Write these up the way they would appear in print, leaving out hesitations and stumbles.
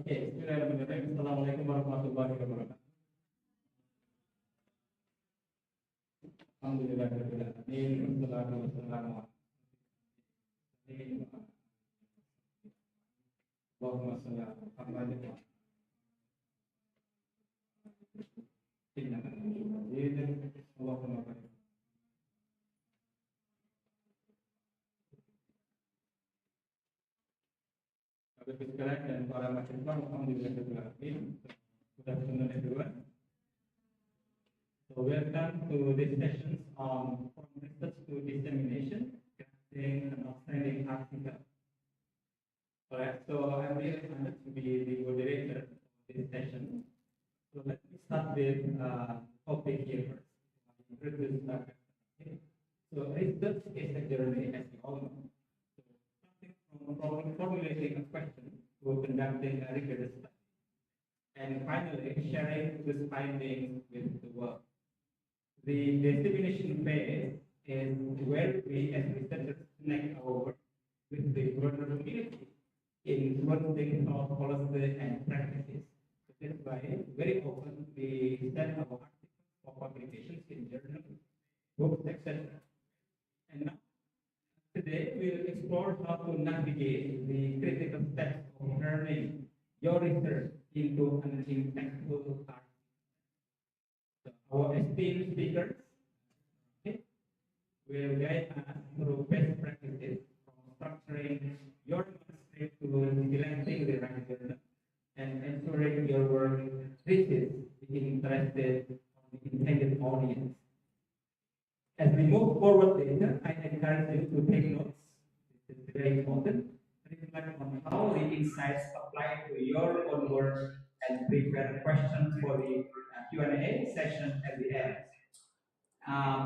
Oke, bismillahirrahmanirrahim. Assalamualaikum warahmatullahi wabarakatuh. Alhamdulillahirabbil alamin. Wassalatu wassalamu ala Allahumma shalli ala Ahmad wa Allahumma barik. Bapak sekalian dan para mahasiswa, alhamdulillah sudah benar everyone. So welcome to this session on from research to dissemination, crafting an outstanding article. Alright, so I'm really honored to be the moderator of this session. So let me start with topic here first. Introduce the okay. So research is a journey, as we all know. So starting from formulating a question to conducting a rigorous study, and finally sharing these findings with the world. The dissemination phase is where we as researchers connect our work with the broader community in influencing our policy and practices. So that's why very often we send our articles for publications in journals, books, etc. And now today we'll explore how to navigate the critical steps of turning your research into an impactful article. So our esteemed speakers will guide us through best practices from structuring your manuscript to selecting the right journal and ensuring your work reaches the interested or the intended audience. As we move forward later, I encourage you to take notes. This is very important. Reflect on how the insights apply to your own work and prepare questions for the Q&A session at the end.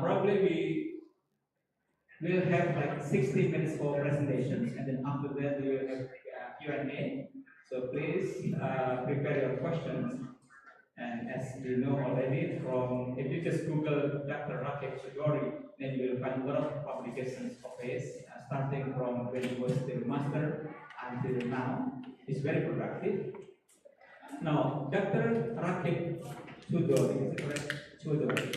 Probably we will have like 60 minutes for presentations, and then after that we will have Q&A. So please prepare your questions. And as you know already, from if you just Google Dr. Raqib Chowdhury, then you will find a lot of publications of his, starting from when he was still master until now. It's very productive. Now, Dr. Raqib Chowdhury, is it correct? Chowdhury.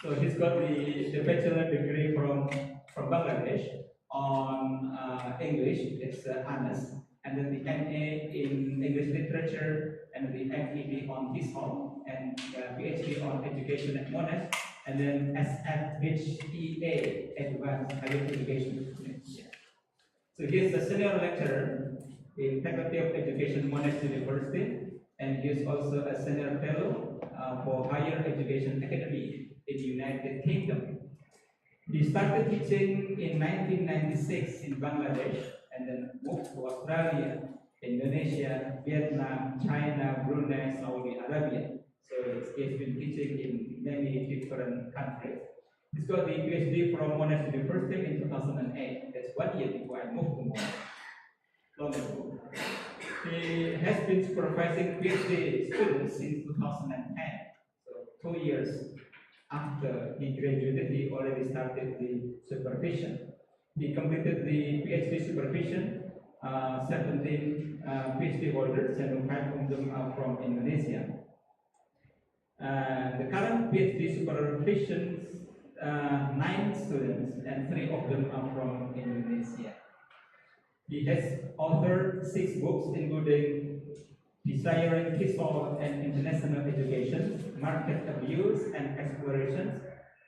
So he's got the bachelor degree from Bangladesh on English. It's honors. And then the MA in English Literature, and the Ph.D. on Dissemination, and Ph.D. on Education at Monash, and then SFHEA, Advanced Higher Education. Yeah. So he is a senior lecturer in Faculty of Education, Monash University, and he is also a senior fellow for Higher Education Academy in the United Kingdom. He started teaching in 1996 in Bangladesh, and then moved to Australia, Indonesia, Vietnam, China, Brunei, Saudi Arabia. So he's been teaching in many different countries. He's got the Ph.D. from Monash University in 2008. That's 1 year before I moved to Monash. Long ago. He has been supervising Ph.D. students since 2010. So 2 years after he graduated, he already started the supervision. He completed the Ph.D. supervision, 17 Ph.D. holders, and 5 of them are from Indonesia. The current Ph.D. supervision, 9 students, and 3 of them are from Indonesia. He has authored 6 books, including Desiring TESOL and International Education, Market Abuse and Explorations,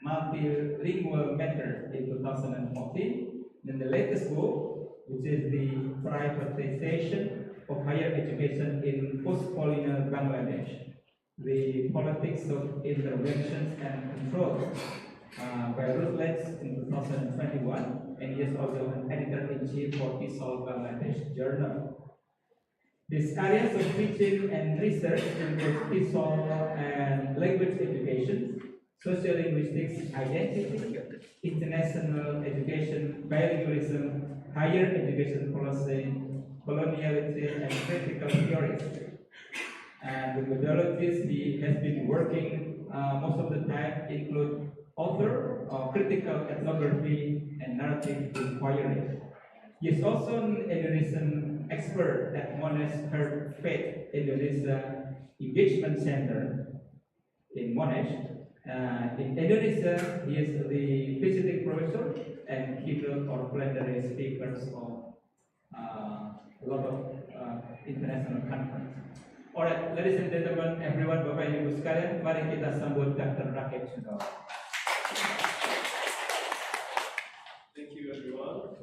Multilingual Matter in 2014. Then the latest book, which is the Privatization of Higher Education in Post-Colonial Bangladesh, the Politics of Interventions and Control, by Routledge in 2021, and he is also an editor-in-chief for TESOL Bangladesh Journal. His areas of teaching and research include TESOL and language education, sociolinguistics, identity, international education, bilingualism, higher education policy, coloniality, and critical theories. And the methodologies he has been working most of the time include author, critical ethnography, and narrative inquiry. He is also an Indonesian expert at Monash Faith Indonesia Engagement Center in Monash. In Indonesia, he is the visiting professor and keynote or plenary speakers of a lot of international conference. Alright, ladies and gentlemen, everyone, Bapak Ibu sekalian, mari kita sambut Dr. Raqib Chowdhury. Thank you, everyone.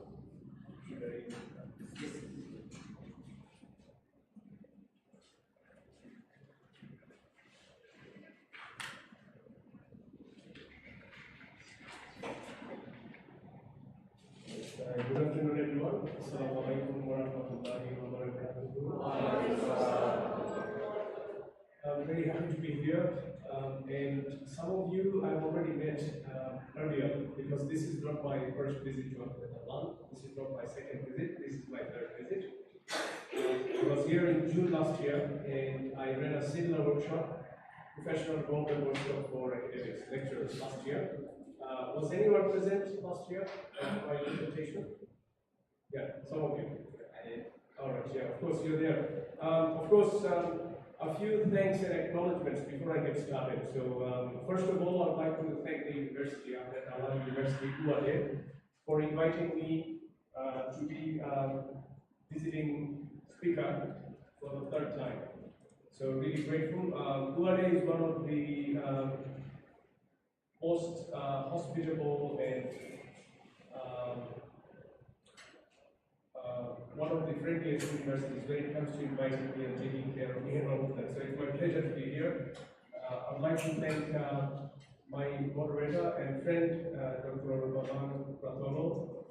Good afternoon, everyone. Assalamualaikum warahmatullahi wabarakatuh. I'm very happy to be here, and some of you I've already met earlier, because this is not my first visit to Dahlan. This is not my second visit. This is my third visit. I was here in June last year, and I ran a similar workshop, professional development workshop for academics, lecturers last year. Was anyone present last year at my presentation? Yeah, some of you. All right, yeah, of course you're there. A few thanks and acknowledgements before I get started. So, first of all, I'd like to thank the university, Ahmad University, Widi, for inviting me to be visiting speaker for the third time. So, really grateful. Widi is one of the most hospitable and one of the friendliest universities when it comes to inviting me and taking care of me and all of that. So it's my pleasure to be here. I'd like to thank my moderator and friend, Dr. Bambang Pratolo,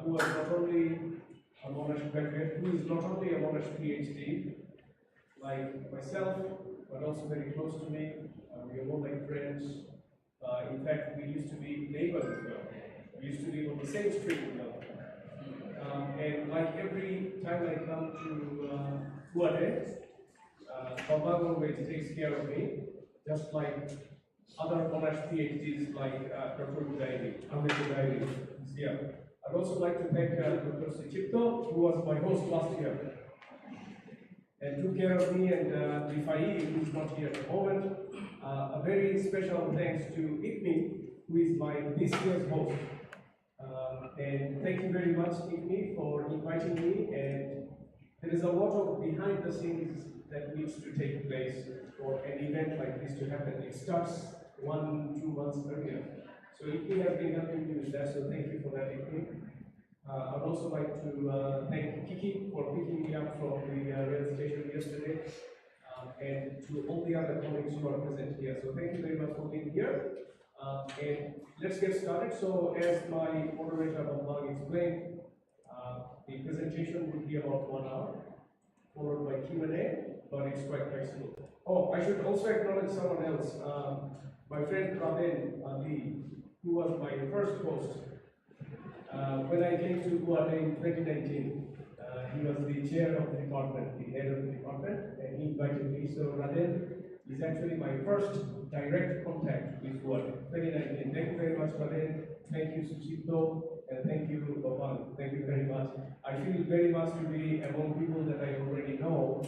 who was not only a Monash graduate, who is not only a Monash Ph.D. like myself, but also very close to me. We are more like friends. In fact, we used to be neighbors as well. We used to live on the same street together. And like every time I come to Widi, Bambang always takes care of me, just like other Monash PhDs like Dr. Widi. Yeah. I'd also like to thank Dr. Suchipto, who was my host last year, and took care of me, and Rifai, who is not here at the moment. A very special thanks to Ikmi, who is this year's host. And thank you very much, Ikmi, for inviting me. And there is a lot of behind the scenes that needs to take place for an event like this to happen. It starts 1-2 months earlier. So Ikmi has been helping me with that, so thank you for that, Ikmi. I'd also like to thank Kiki for picking me up from the rail station yesterday, and to all the other colleagues who are present here. So thank you very much for being here. And let's get started. So as my moderator Bambang explained, the presentation will be about 1 hour, followed by Q&A, but it's quite flexible. Oh, I should also acknowledge someone else. My friend Dahlan Ali, who was my first host. When I came to Widi in 2019, he was the chair of the department, the head of the department, and he invited me. So Dahlan is actually my first direct contact with Widi, 2019. Thank you very much, Dahlan. Thank you, Suchipto, and thank you, Bambang. Thank you very much. I feel very much to be among people that I already know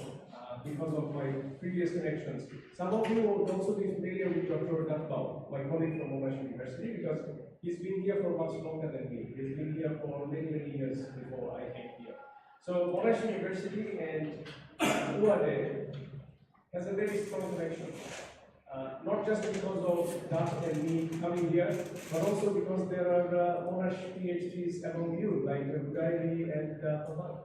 because of my previous connections. Some of you will also be familiar with Dr. Dahlan, my colleague from Monash University, because he's been here for much longer than me. He's been here for many, many years before I came here. So Monash University and Widi has a very strong connection. Not just because of Dahlan and me coming here, but also because there are Monash PhDs among you, like Widi and Ahmad.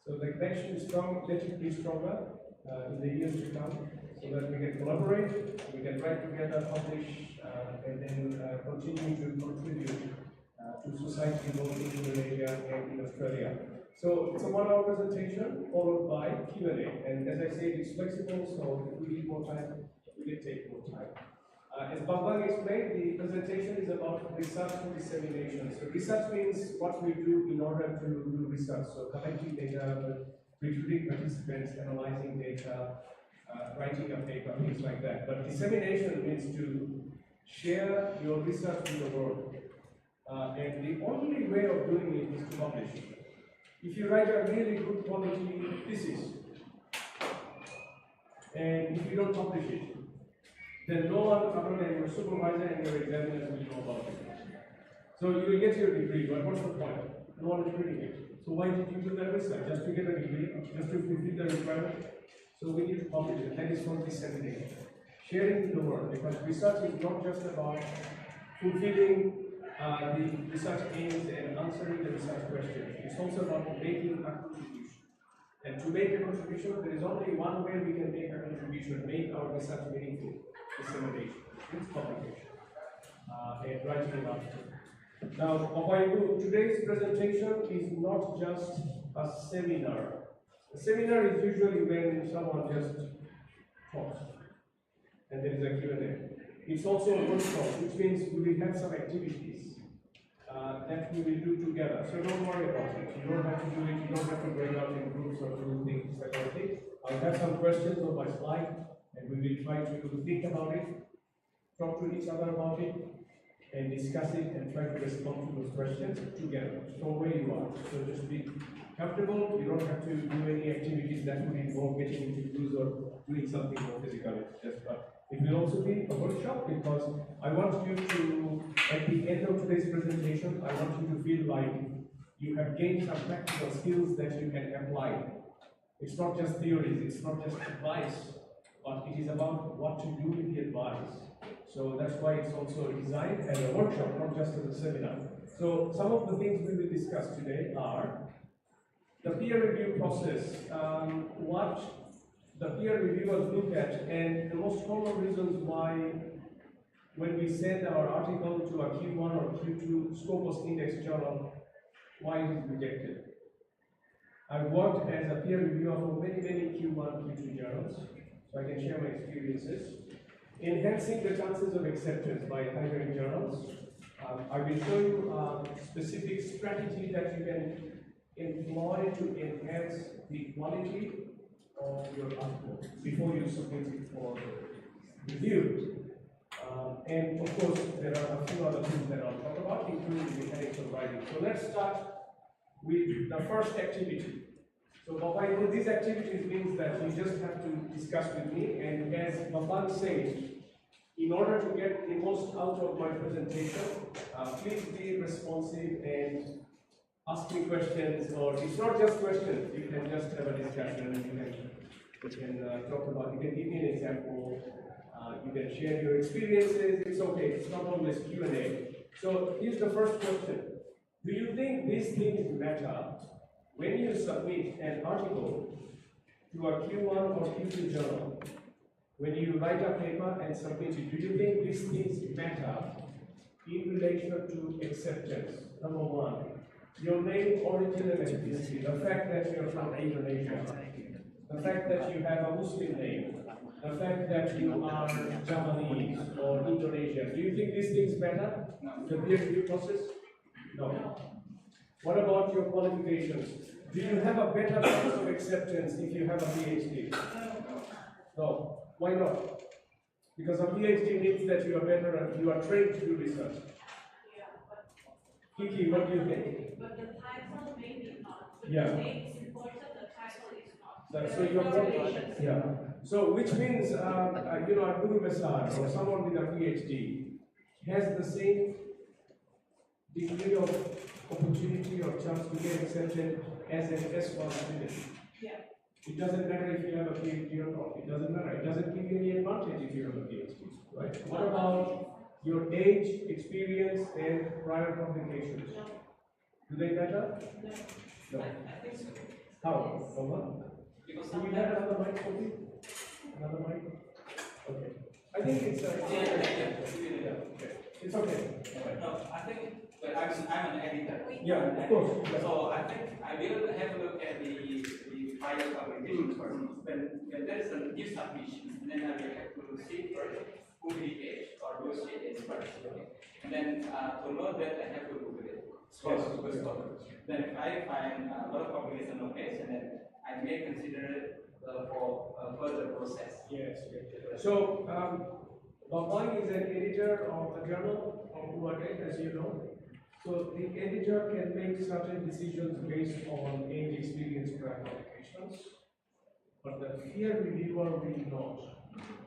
So the connection is strong, let it be stronger in the years to come, so that we can collaborate, we can write together, publish, and then continue to contribute to society both in Indonesia and in Australia. So it's a 1 hour presentation followed by Q&A, and as I said, it's flexible, so if we need more time, we can take more time. As Bambang explained, the presentation is about research and dissemination. So research means what we do in order to do research. So collecting data, recruiting participants, analyzing data, writing a paper, things like that. But dissemination means to share your research with the world. And the only way of doing it is to publish. If you write a really good quality thesis, And if you don't publish it, then no one other than your supervisor and your examiners will know about it. So you will get your degree, but what's the point? No one is reading it. So why did you do that research? Just to get a degree, just to fulfill the requirement? So we need to publish it. That is called dissemination. Sharing the world, because research is not just about fulfilling the research aims and answering the research questions. It's also about making a contribution. And to make a contribution, there is only one way we can make a contribution, make our research meaningful: dissemination. It's publication and writing an article. Now, today's presentation is not just a seminar. A seminar is usually when someone just talks and there is a Q&A. It's also a workshop, which means we will have some activities that we will do together. So don't worry about it. You don't have to do it. You don't have to break out in groups or do things separately. I'll have some questions on my slide, and we will try to think about it, talk to each other about it, and discuss it and try to respond to those questions together from where you are. So just be comfortable. You don't have to do any activities that would involve getting into groups or doing something more physical. It will also be a workshop, because I want you to, at the end of today's presentation, I want you to feel like you have gained some practical skills that you can apply. It's not just theories, it's not just advice, but it is about what to do with the advice. So that's why it's also designed as a workshop, not just as a seminar. So some of the things we will discuss today are the peer review process, what the peer reviewers look at, and the most common reasons why when we send our article to a Q1 or Q2 Scopus Index journal, why it is rejected. I've worked as a peer reviewer for many Q1, Q2 journals, so I can share my experiences. Enhancing the chances of acceptance by high-ranked journals. I will show you a specific strategy that you can employ to enhance the quality of your article before you submit it for review. And of course, there are a few other things that I'll talk about, including the mechanics of writing. So let's start with the first activity. So by these activities means that you just have to discuss with me, and as Bambang said, in order to get the most out of my presentation, please be responsive and ask me questions, or it's not just questions, you can just have a discussion, you can talk about, you can give me an example, you can share your experiences, it's okay, it's not always Q&A. So here's the first question. Do you think these things matter when you submit an article to a Q1 or Q2 journal? When you write a paper and submit it, do you think these things matter in relation to acceptance? Number one, your name, origin, and ethnicity. The fact that you're from Indonesia, the fact that you have a Muslim name, the fact that you are Japanese or Indonesian. Do you think these things matter? The peer review process? No. What about your qualifications? Do you have a better chance of acceptance if you have a PhD? No. Why not? Because a PhD means that you are better and you are trained to do research. Kiki, what do you think? But the title maybe not. Yeah. The name is important, the title is not. So you're yeah. So which means a Guru Besar or someone with a PhD has the same degree of opportunity or chance to get accepted as an S1 student. Yeah. It doesn't matter if you have a PhD or not. It doesn't matter. It doesn't give you any advantage if you have a PhD, right? What about your age, experience, and prior publications? No. Do they matter? No. No. I think so. How? No one? Because Do we have another mic for you? Another mic? Okay. I think it's yeah. okay. It's okay. No, I think I'm an editor. Yeah, of course. Yeah. So I think I will have a look at the prior publication first. When there is a new submission, then I will have to see first who the age or which it is first. And then to know that I have to Google it. Then if I find a lot of publication on page, and then I may consider it for further process. Yes. So, Bambang is an editor of a journal of Monash, as you know. So the editor can make certain decisions based on age, experience, prior publications. but the peer reviewer will not.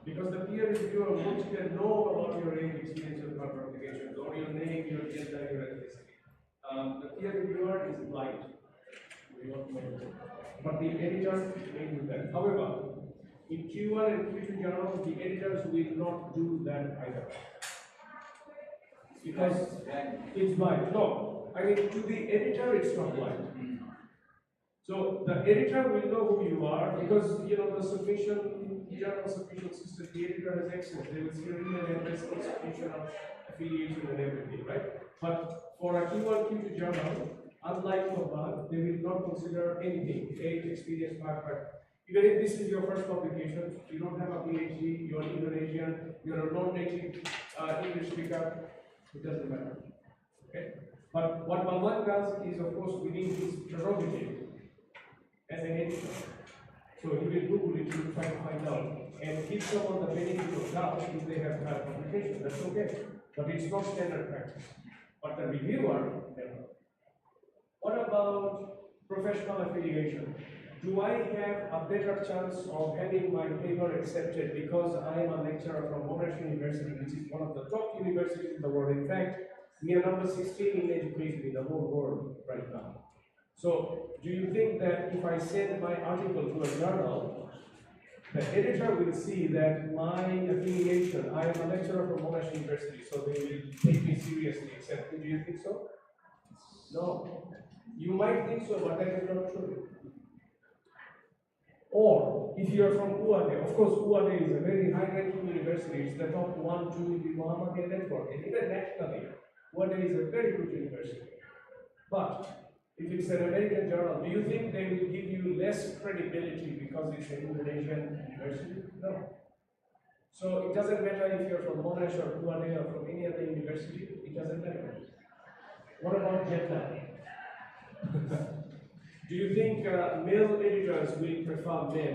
Because the peer reviewer won't even know about your age, experience, your qualifications, or your name, your gender, your ethnicity. The peer reviewer is blind. We don't know. But the editor may do that. However, in Q1 and Q2 journals, the editors will not do that either. Because it's blind. No, I mean, to the editor, it's not blind. So the editor will know who you are because the submission, journal submission system, the editor has access. They will see your email address, submission of affiliation and everything, right? But for a Q1, Q2 journal, unlike Ahmad, they will not consider anything, age, experience, background. Even if this is your first publication, you don't have a PhD, you're Indonesian, you're a non-native English speaker, it doesn't matter. Okay? But what Bambang does is, of course, within his prerogative as an editor. So he will Google it to try to find out and give someone the benefit of doubt if they have had publication. That's okay. But it's not standard practice. But the reviewer, never. What about professional affiliation? Do I have a better chance of having my paper accepted because I am a lecturer from Monash University, which is one of the top universities in the world? In fact, we are number 16 in education in the whole world right now. So, do you think that if I send my article to a journal, the editor will see that my affiliation, I am a lecturer from Monash University, so they will take me seriously, accept me? Do you think so? No. You might think so, but that is not true. Or, if you are from UAD, of course UAD is a very high-ranking university, it's the top 1, 2 in the Muhammadiyah network, and even nationally, UAD is a very good university. But, if it's an American journal, do you think they will give you less credibility because it's an Indonesian university? No. So, it doesn't matter if you're from Monash or UAD or from any other university, it doesn't matter. What about gender? Do you think male editors will prefer men?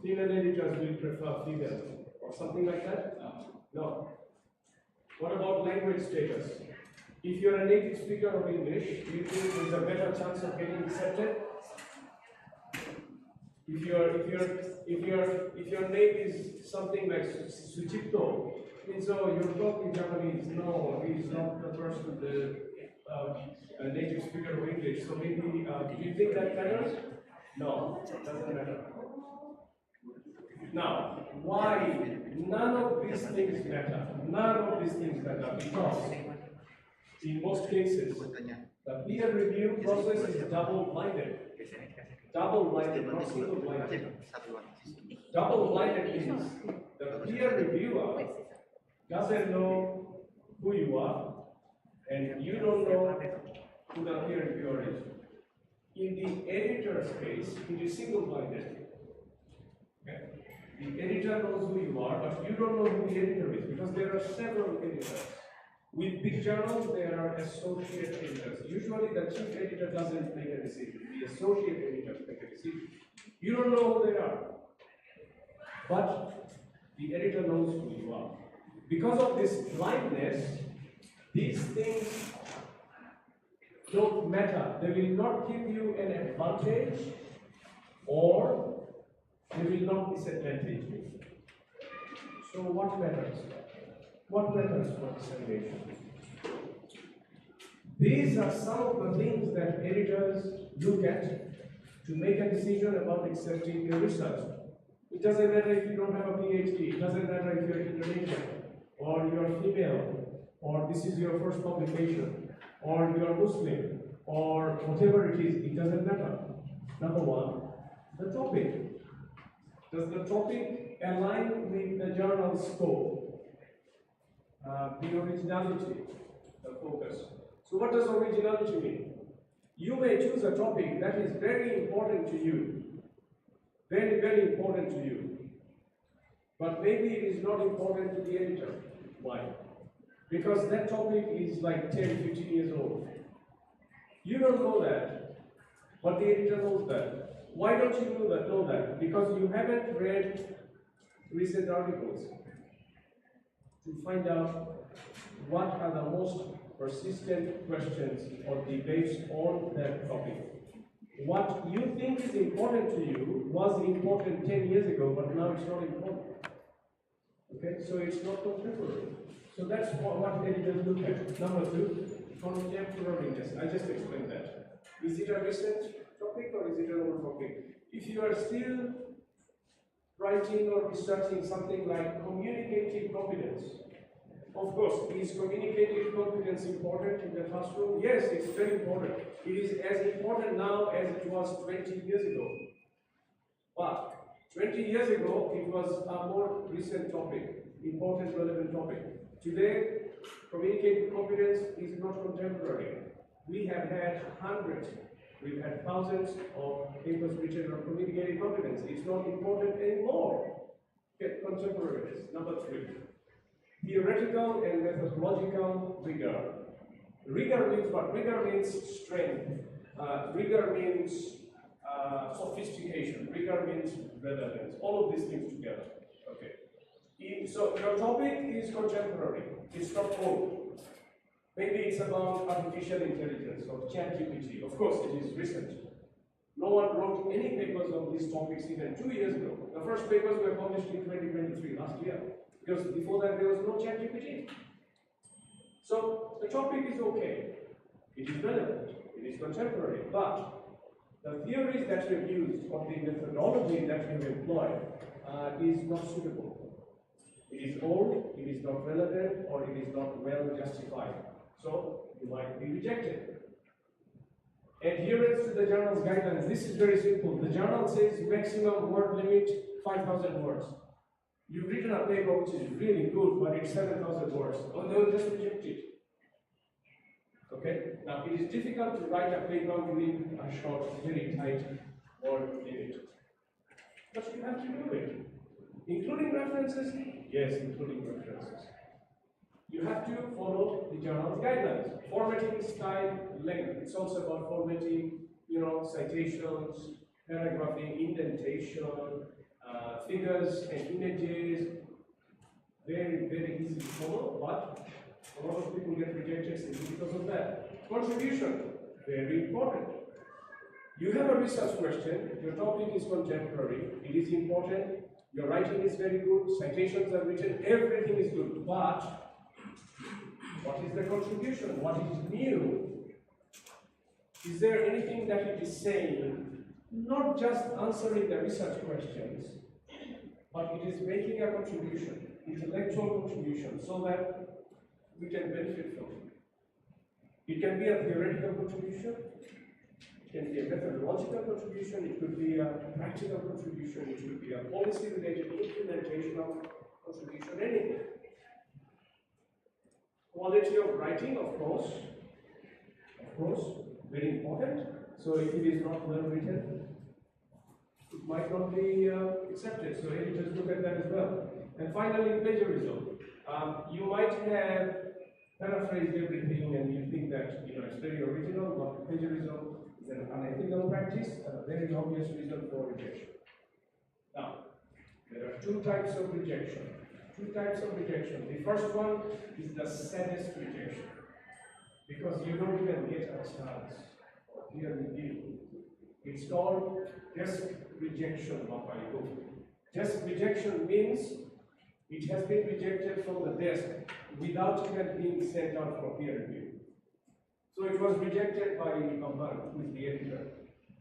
Female editors will prefer female? Or something like that? No. What about language status? If you're a native speaker of English, do you think there's a better chance of getting accepted? If your name is something like Suchipto, and so you're talking Japanese, no, he's not the person, a native speaker of English. So maybe, do you think that matters? No, it doesn't matter. Now, why none of these things matter? None of these things matter because in most cases, the peer review process is double-blinded. Double-blinded, not single-blinded. Double-blinded means the peer reviewer doesn't know who you are, and you don't know who the peer reviewer is. In the editor's case, it is single-blinded. Okay? The editor knows who you are, but you don't know who the editor is because there are several editors. With big journals, there are associate editors. Usually, the chief editor doesn't make a decision. The associate editors make a decision. You don't know who they are, but the editor knows who you are. Because of this blindness, these things don't matter. They will not give you an advantage, or they will not disadvantage you. So what matters? What matters for dissemination? These are some of the things that editors look at to make a decision about accepting your research. It doesn't matter if you don't have a PhD, it doesn't matter if you're Indonesian, or you're female, or this is your first publication, or you're Muslim, or whatever it is, it doesn't matter. Number one, the topic. Does the topic align with the journal's scope? The originality, the focus. So what does originality mean? You may choose a topic that is very important to you, very, very important to you, but maybe it is not important to the editor. Why? Because that topic is like 10, 15 years old. You don't know that, but the editor knows that. Why don't you know that? Because you haven't read recent articles to find out what are the most persistent questions or debates on that topic. What you think is important to you was important 10 years ago, but now it's not important. Okay, so it's not contemporary. So that's what editors look at. Number two, contemporariness. I just explained that. Is it a recent topic or is it an old topic? If you are still writing or researching something like communicative competence, of course, is communicative competence important in the classroom? Yes, it's very important. It is as important now as it was 20 years ago. But 20 years ago, it was a more recent topic, important, relevant topic. Today, communicative competence is not contemporary. We have had hundreds, we've had thousands of papers written on communicative competence. It's not important anymore. Get contemporary. Number three. Theoretical and methodological rigor. Rigor means what? Rigor means strength. Rigor means sophistication. Rigor means relevance. All of these things together. Okay. So your topic is contemporary. It's not old. Maybe it's about artificial intelligence or ChatGPT. Of course, it is recent. No one wrote any papers on these topics even 2 years ago. The first papers were published in 2023, last year. Because before that there was no ChatGPT. So the topic is okay. It is relevant. It is contemporary. But the theories that we've used or the methodology that we've employed is not suitable. It is old, it is not relevant, or it is not well justified. So you might be rejected. Adherence to the journal's guidelines. This is very simple. The journal says maximum word limit 5,000 words. You've written a paper which is really good, but it's 7,000 words. Oh, they will just reject it. Okay? Now, it is difficult to write a paper within a short, very tight word limit. But you have to do it. Including references? Yes, including references. You have to follow the journal's guidelines. Formatting style, length. It's also about formatting, citations, paragraphing, indentation, figures and images. Very, very easy to follow, but a lot of people get rejected simply because of that. Contribution, very important. You have a research question, your topic is contemporary, it is important, your writing is very good, citations are written, everything is good, but what is the contribution? What is new? Is there anything that it is saying, not just answering the research questions, but it is making a contribution, intellectual contribution, so that we can benefit from it. It can be a theoretical contribution, it can be a methodological contribution, it could be a practical contribution, it could be a policy-related implementational contribution, anything. Quality of writing, of course, very important. So if it is not well written, it might not be accepted. So editors look at that as well. And finally, plagiarism. You might have paraphrased everything and you think that it's very original, but plagiarism is an unethical practice and a very obvious reason for rejection. Now, there are two types of rejection. The first one is the saddest rejection, because you don't even get a chance of peer review. It's called desk rejection, Bapaiko. Desk rejection means it has been rejected from the desk without even being sent out for peer review. So it was rejected by Bambang, who is the editor,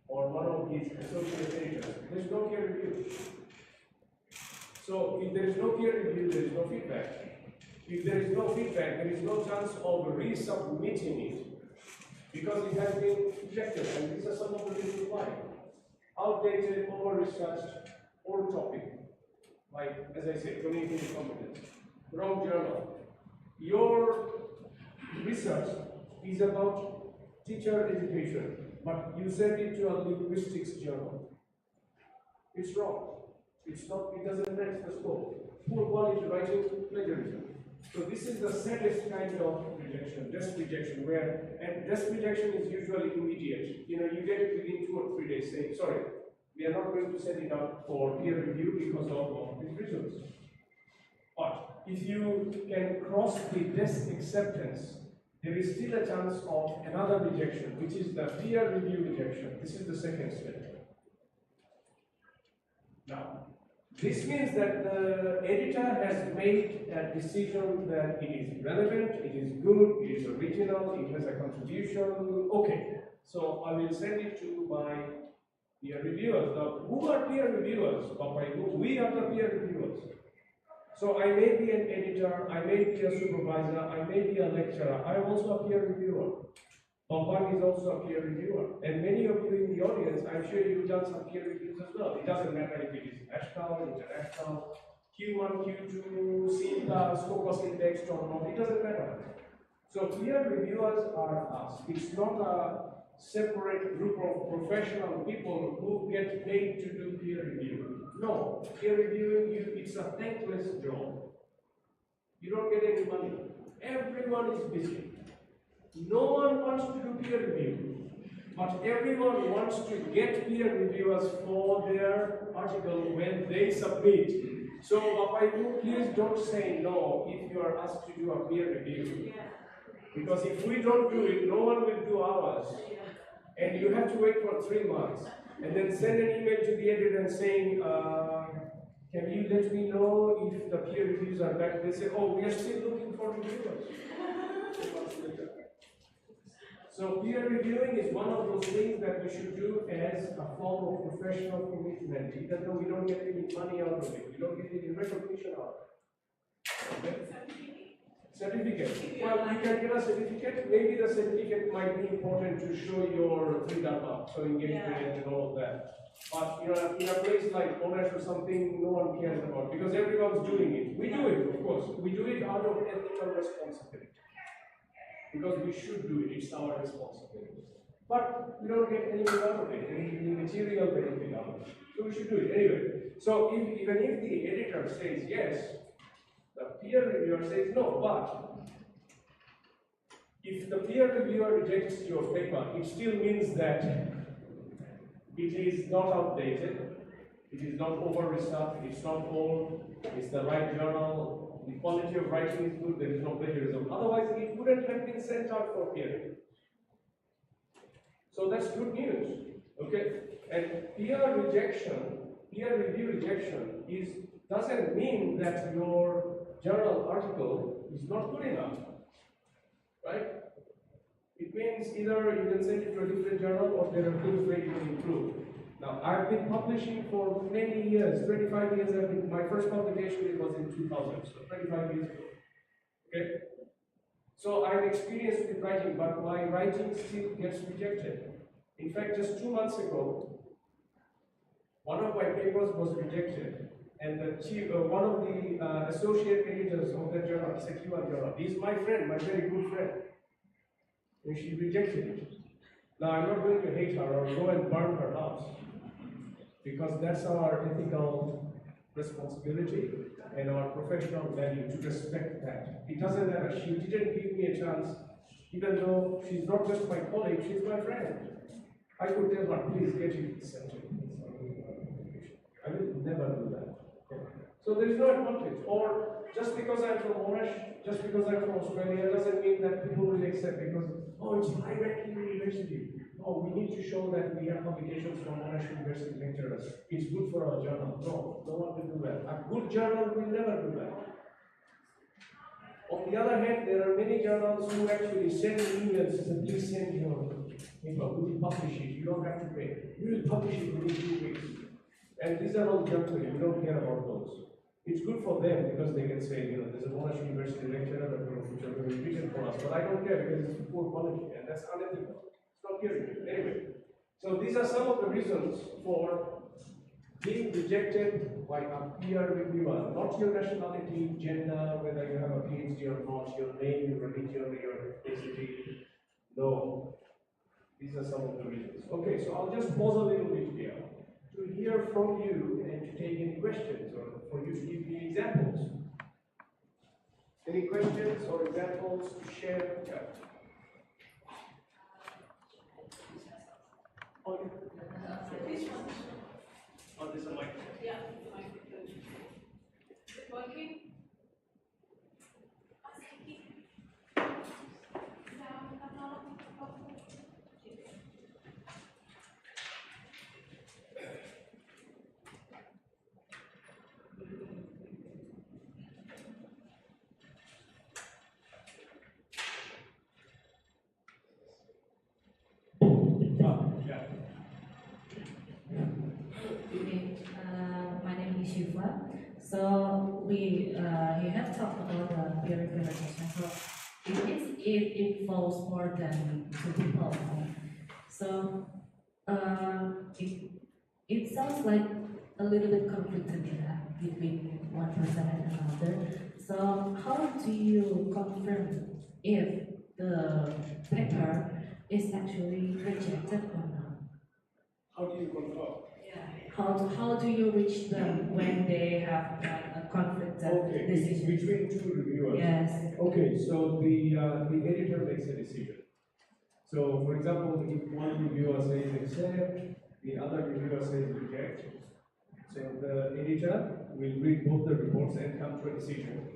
or one of his associate editors. There's no peer review. So if there is no peer review, there is no feedback. If there is no feedback, there is no chance of resubmitting it, because it has been rejected, and these are some of the reasons why. Outdated, over-researched, old topic, like, as I said, communicative competence. Wrong journal. Your research is about teacher education, but you send it to a linguistics journal. It's wrong. It's not, it doesn't match the scope. Poor quality writing, plagiarism. So this is the saddest kind of rejection, desk rejection, and desk rejection is usually immediate. You get it within 2 or 3 days, saying, sorry, we are not going to send it out for peer review because of these reasons. But if you can cross the desk acceptance there is still a chance of another rejection, which is the peer review rejection. This is the second step. Now, this means that the editor has made a decision that it is relevant, it is good, it is original, it has a contribution. Okay, so I will send it to my peer reviewers. Now, who are peer reviewers? We are the peer reviewers. So I may be an editor, I may be a supervisor, I may be a lecturer. I am also a peer reviewer. Bambang is also a peer reviewer. And many of you in the audience, I'm sure you've done some peer reviews as well. It doesn't matter if it is national, international, Q1, Q2, C+, Scopus indexed or not, it doesn't matter. So peer reviewers are us. It's not a separate group of professional people who get paid to do peer review. No, peer reviewing, it's a thankless job. You don't get any money. Everyone is busy. No one wants to do peer review, but everyone wants to get peer reviewers for their article when they submit. So, please don't say no if you are asked to do a peer review. Because if we don't do it, no one will do ours. And you have to wait for 3 months. And then send an email to the editor and saying, can you let me know if the peer reviews are back? They say, oh, we are still looking for reviewers. So peer reviewing is one of those things that we should do as a form of professional commitment, even though we don't get any money out of it. We don't get any recognition out of it. Okay? Certificate. Well, you can get a certificate. Maybe the certificate might be important to show your freedom, so engagement and all of that. But in a place like Monash or something, no one cares about because everyone's doing it. We do it, of course. We do it out of ethical responsibility. Because we should do it, it's our responsibility. But we don't get anything out of it, any material benefit out of it. So we should do it anyway. So even if the editor says yes, the peer reviewer says no, but if the peer reviewer rejects your paper, it still means that it is not outdated, it is not over-researched, it's not old, it's the right journal, the quality of writing is good, there is no plagiarism. Otherwise, it wouldn't have been sent out for peer review. So that's good news. Okay? And peer review rejection doesn't mean that your journal article is not good enough. Right? It means either you can send it to a different journal or there are things where you can improve. Now, I've been publishing for many years, 25 years. My first publication was in 2000, so 25 years ago. Okay? So I'm experienced with writing, but my writing still gets rejected. In fact, just 2 months ago, one of my papers was rejected, and one of the associate editors of that journal, it's a Q1 journal, he's my friend, my very good friend, and she rejected it. Now, I'm not going to hate her or go and burn her house, because that's our ethical responsibility and our professional value to respect that. It doesn't matter. She didn't give me a chance, even though she's not just my colleague, she's my friend. I could tell her, please get it sent to me. I will never do that. So there is no advantage. Or just because I'm from Monash, just because I'm from Australia, doesn't mean that people will accept because, oh, it's high-ranking university. Oh, we need to show that we have publications from Monash University lecturers. It's good for our journal. No, no one will do that. A good journal will never do that. On the other hand, there are many journals who actually send emails and say, please send your paper, we will publish it, you don't have to pay. We will publish it within 2 weeks. And these are all junk, we don't care about those. It's good for them because they can say, there's a Monash University lecturer that which are going to be written for us, but I don't care because it's poor quality and that's unethical. Not peer. Anyway, so these are some of the reasons for being rejected by a peer reviewer. Not your nationality, gender, whether you have a Ph.D. or not, your name, your religion, your ethnicity. No. These are some of the reasons. Okay, so I'll just pause a little bit here to hear from you and to take any questions or for you to give me examples. Any questions or examples to share? Yeah. Oh, there's a mic. Yeah, mic. Is it working? Shiva. So we you have talked about the peer review recognition. So it involves more than two people. So it sounds like a little bit conflicted between one person and another. So how do you confirm if the paper is actually rejected or not? How do you confirm? How do you reach them when they have a conflicted Okay, decision? between two reviewers. Yes. Okay, so the editor makes a decision. So, for example, if one reviewer says accept, the other reviewer says reject. So the editor will read both the reports and come to a decision.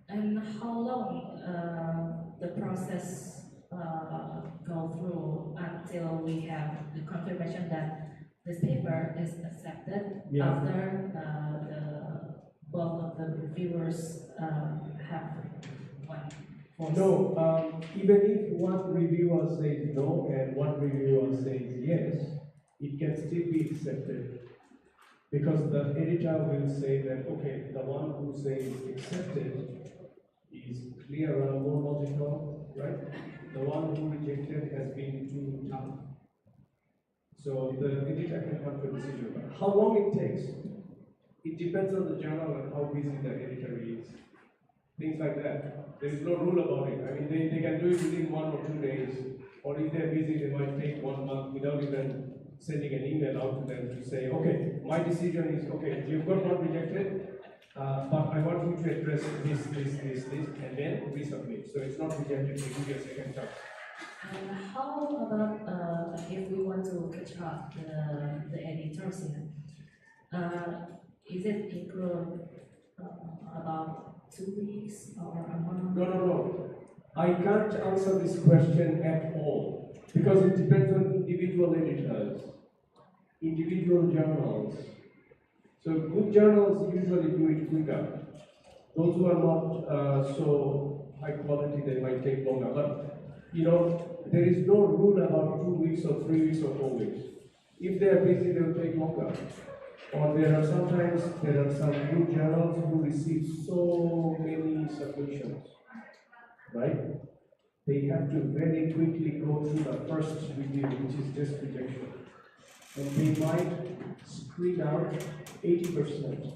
And how long the process go through until we have the confirmation that this paper is accepted after both of the reviewers have one voice? No, even if one reviewer says no and one reviewer says yes, it can still be accepted. Because the editor will say that, okay, the one who says accepted is clearer, more logical, right? The one who rejected has been too tough. So the editor can come to a decision. How long it takes? It depends on the journal and how busy the editor is. Things like that. There is no rule about it. I mean, they can do it within 1 or 2 days. Or if they're busy, they might take 1 month without even sending an email out to them to say, okay, my decision is, okay, you've got one rejected, but I want you to address this, and then resubmit. So it's not rejected, they give you a second chance. And how about if we want to catch up the editors here? Is it include about 2 weeks or a month? No. I can't answer this question at all because it depends on individual editors, individual journals. So good journals usually do it quicker. Those who are not so high quality, they might take longer. But there is no rule about 2 weeks or 3 weeks or 4 weeks. If they are busy, they will take longer. Or there are some good journals who receive so many submissions, right? They have to very quickly go through the first review, which is just rejection. And they might screen out 80%.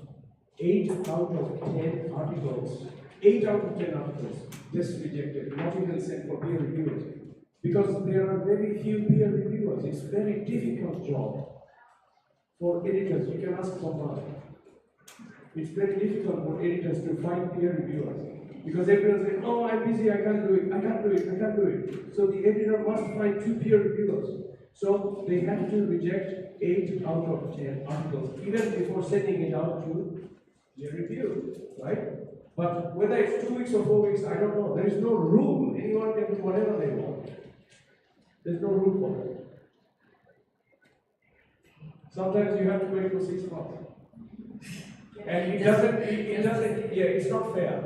8 out of 10 articles, 8 out of 10 articles just rejected, not even sent for peer reviewers. Because there are very few peer reviewers. It's a very difficult job for editors. You can ask for mine. It's very difficult for editors to find peer reviewers. Because everyone says, oh, I'm busy, I can't do it. So the editor must find 2 peer reviewers. So they have to reject 8 out of 10 articles, even before sending it out to peer review, right? But whether it's 2 weeks or 4 weeks, I don't know. There is no rule. Anyone can do whatever they want. There's no rule for it. Sometimes you have to wait for 6 months. And it's not fair.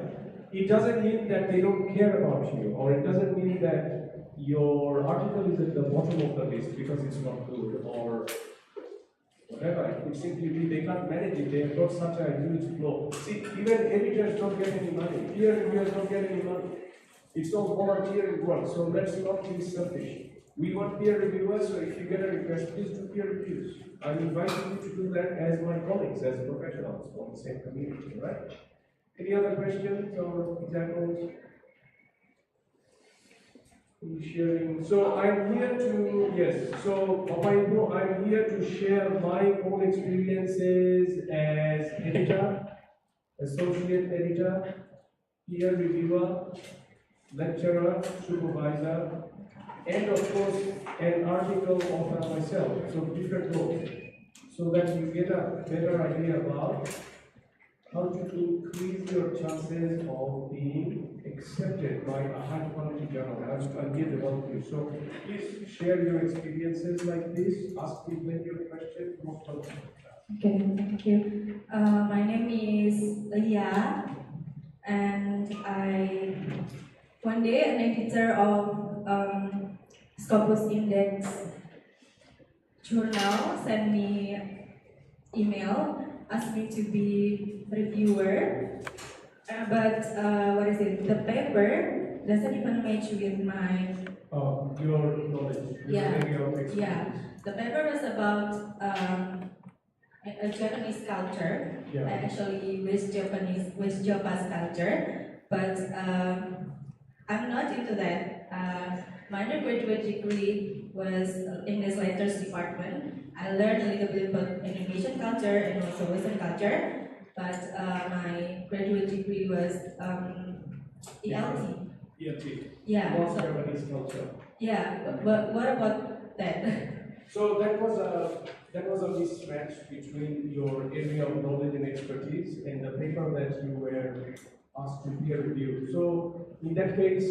It doesn't mean that they don't care about you, or it doesn't mean that your article is at the bottom of the list because it's not good, or whatever. It could simply be they can't manage it, they have got such a huge flow. See, even editors don't get any money, peer reviewers don't get any money. It's all volunteering work, so let's not be selfish. We want peer reviewers, so if you get a request, please do peer reviews. I'm inviting you to do that as my colleagues, as professionals from the same community, right? Any other questions or examples? Sharing. So I'm here to share my own experiences as editor, associate editor, peer reviewer, lecturer, supervisor, and of course an article author myself, so different roles, so that you get a better idea about how to increase your chances of being accepted by a high quality journal. I'm here to help you. So please share your experiences like this, ask me plenty of questions, most welcome. Okay, thank you. My name is Leah, and one day an editor of Scopus Index journal sent me email asked me to be reviewer, but what is it? The paper doesn't even match with my Your knowledge, your area of expertise. yeah. The paper was about a Japanese culture. Yeah. I actually West Java's culture, but I'm not into that. My undergraduate degree was English Letters department. I learned a little bit about Indonesian culture and also Western culture, but my graduate degree was ELT. ELT. Yeah. North So, Japanese culture. yeah. But what about that? So that was a mismatch between your area of knowledge and expertise and the paper that you were asked to peer review. So in that case,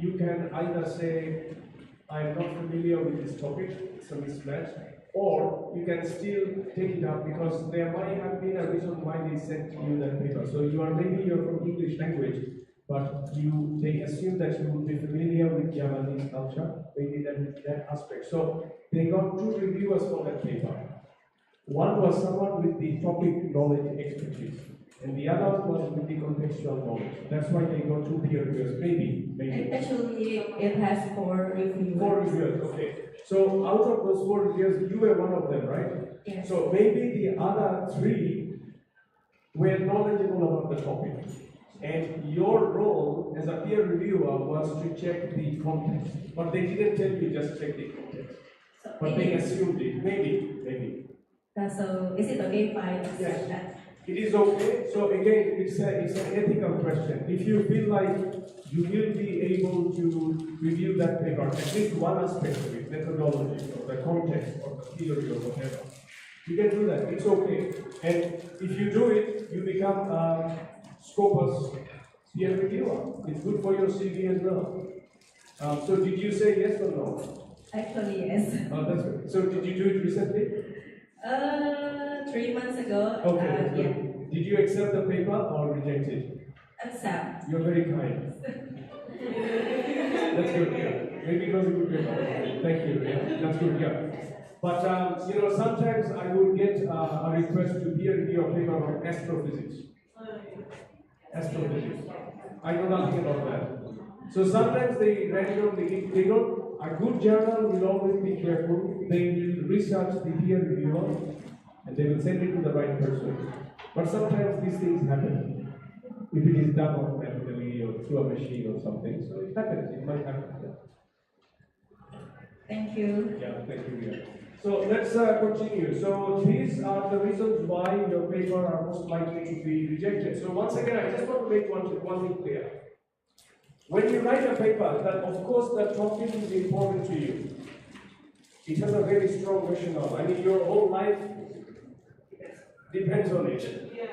you can either say, I'm not familiar with this topic, it's a mismatch, or you can still take it up because there might have been a reason why they sent you that paper. So you're from English language, but they assume that you would be familiar with Japanese culture, maybe that aspect. So they got 2 reviewers for that paper. One was someone with the topic knowledge expertise, and the other was with the contextual knowledge. That's why they got 2 peer reviewers, maybe. Actually, it has 4 reviewers. 4 reviewers, okay. So out of those 4 reviewers, you were one of them, right? Yes. So maybe the other 3 were knowledgeable about the topic. And your role as a peer reviewer was to check the context. But they didn't tell you just check the context. So But they assumed it. Maybe. So is it okay if I accept Yes. that? It is okay. So again, it's an ethical question. If you feel like you will be able to review that paper, at least one aspect of it, methodology or the context or the theory or whatever, you can do that. It's okay. And if you do it, you become Scopus peer reviewer. It's good for your CV as well. So did you say yes or no? Actually, yes. Oh, that's good. So did you do it recently? 3 months ago. Okay, that's Yeah. good. Did you accept the paper or reject it? Accept. You're very kind. That's good, yeah. Maybe it was a good paper. Thank you, yeah. That's good, yeah. But, sometimes I would get a request to peer review a paper on astrophysics. Astrophysics. I know nothing about that. So sometimes they randomly, they don't, a good journal will always be careful. They will research the peer reviewer and they will send it to the right person. But sometimes these things happen. If it is done automatically or through a machine or something, so it happens, it might happen. Thank you. Yeah, thank you. Yeah. So let's continue. So these are the reasons why your paper are most likely to be rejected. So once again, I just want to make one thing clear. When you write a paper, that of course the topic is important to you. It has a very strong rationale. I mean, your whole life depends on it.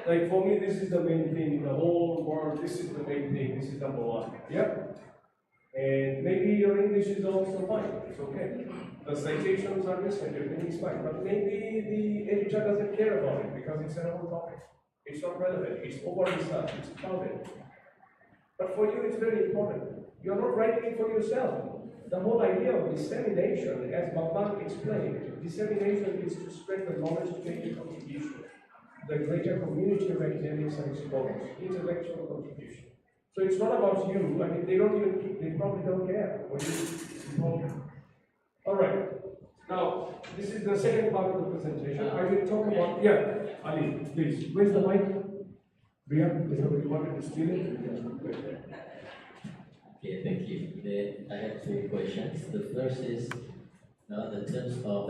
Like for me, this is the main thing. The whole world, this is the main thing. This is number one. Yeah. And maybe your English is also fine. It's okay. The citations are missing. Everything is fine. But maybe the editor doesn't care about it because it's an old topic. It's not relevant. It's over-researched. It's crowded. But for you, it's very important. You're not writing it for yourself. The whole idea of dissemination, as Bambang explained, dissemination is to spread the knowledge to make a contribution. The greater community of academics and scholars, intellectual contribution. So it's not about you. I mean, they probably don't care what you. All right. Now, this is the second part of the presentation. I will talk about. Yeah, Ali, please. Where's the mic? Brian, is somebody wanted to steal it? Okay, thank you. Then I have 2 questions. The first is the terms of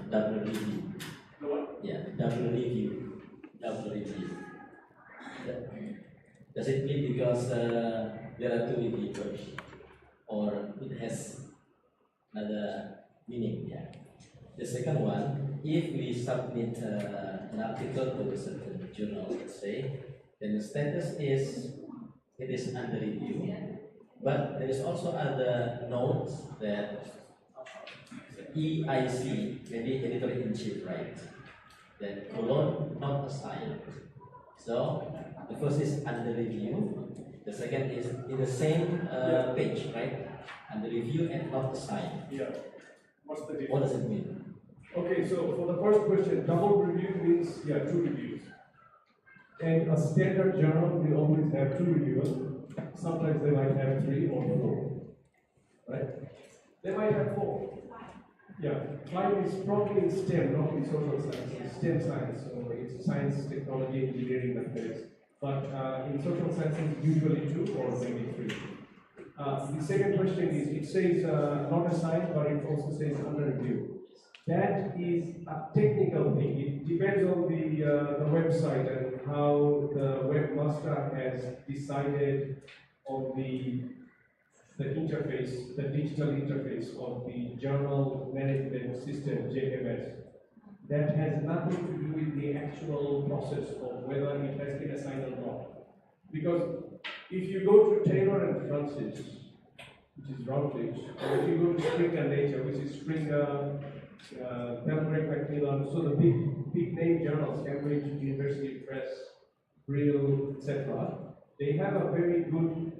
double review. The what? Yeah, double review. Double review. Does it mean because there are 2 reviewers, or it has another meaning? Yeah. The second one, if we submit an article to a certain journal, let's say, then the status is it is under review, but there is also other notes that EIC, maybe editor-in-chief, right? That colon not assigned. So the first is under review, the second is in the same page, right? Under review and not assigned. Yeah. What's the difference? What does it mean? Okay, so for the first question, double review means, yeah, 2 reviews. And a standard journal will always have 2 reviewers. Sometimes they might have 3 or 4. Right? They might have 4. Yeah, 5 is probably in STEM, not in social science. It's STEM science, so it's science, technology, engineering, mathematics. But in social sciences, usually 2 or maybe 3. The second question is, it says not assigned, but it also says under review. That is a technical thing. It depends on the website and how the webmaster has decided on the interface, the digital interface of the journal management system, JMS. That has nothing to do with the actual process of whether it has been assigned or not. Because if you go to Taylor and Francis, which is Routledge, or if you go to Springer Nature, which is Springer, Pembroke, Macmillan, so the big name journals, Cambridge University Press, Brill, etc., they have a very good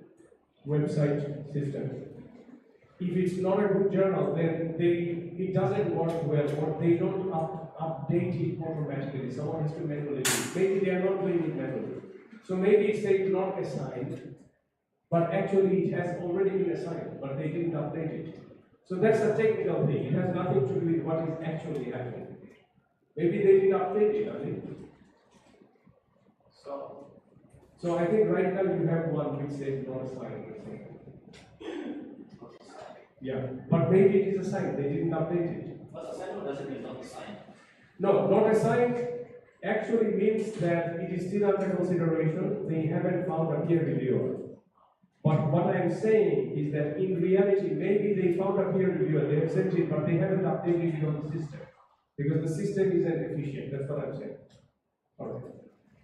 website system. If it's not a good journal, then it doesn't work well, or they don't update it automatically. Someone has to manually do it. Maybe they are not doing it manually. So maybe it says not assigned, but actually it has already been assigned, but they didn't update it. So that's a technical thing. It has nothing to do with what is actually happening. Maybe they didn't update it, I think. So I think right now you have one which says not assigned. Yeah, but maybe it is assigned. They didn't update it. But assignment doesn't mean not assigned. No, not assigned actually means that it is still under consideration. They haven't found a peer reviewer. But what I am saying is that in reality, maybe they found a peer reviewer, they have sent it, but they haven't updated it on the system. Because the system isn't efficient, that's what I'm saying. Alright.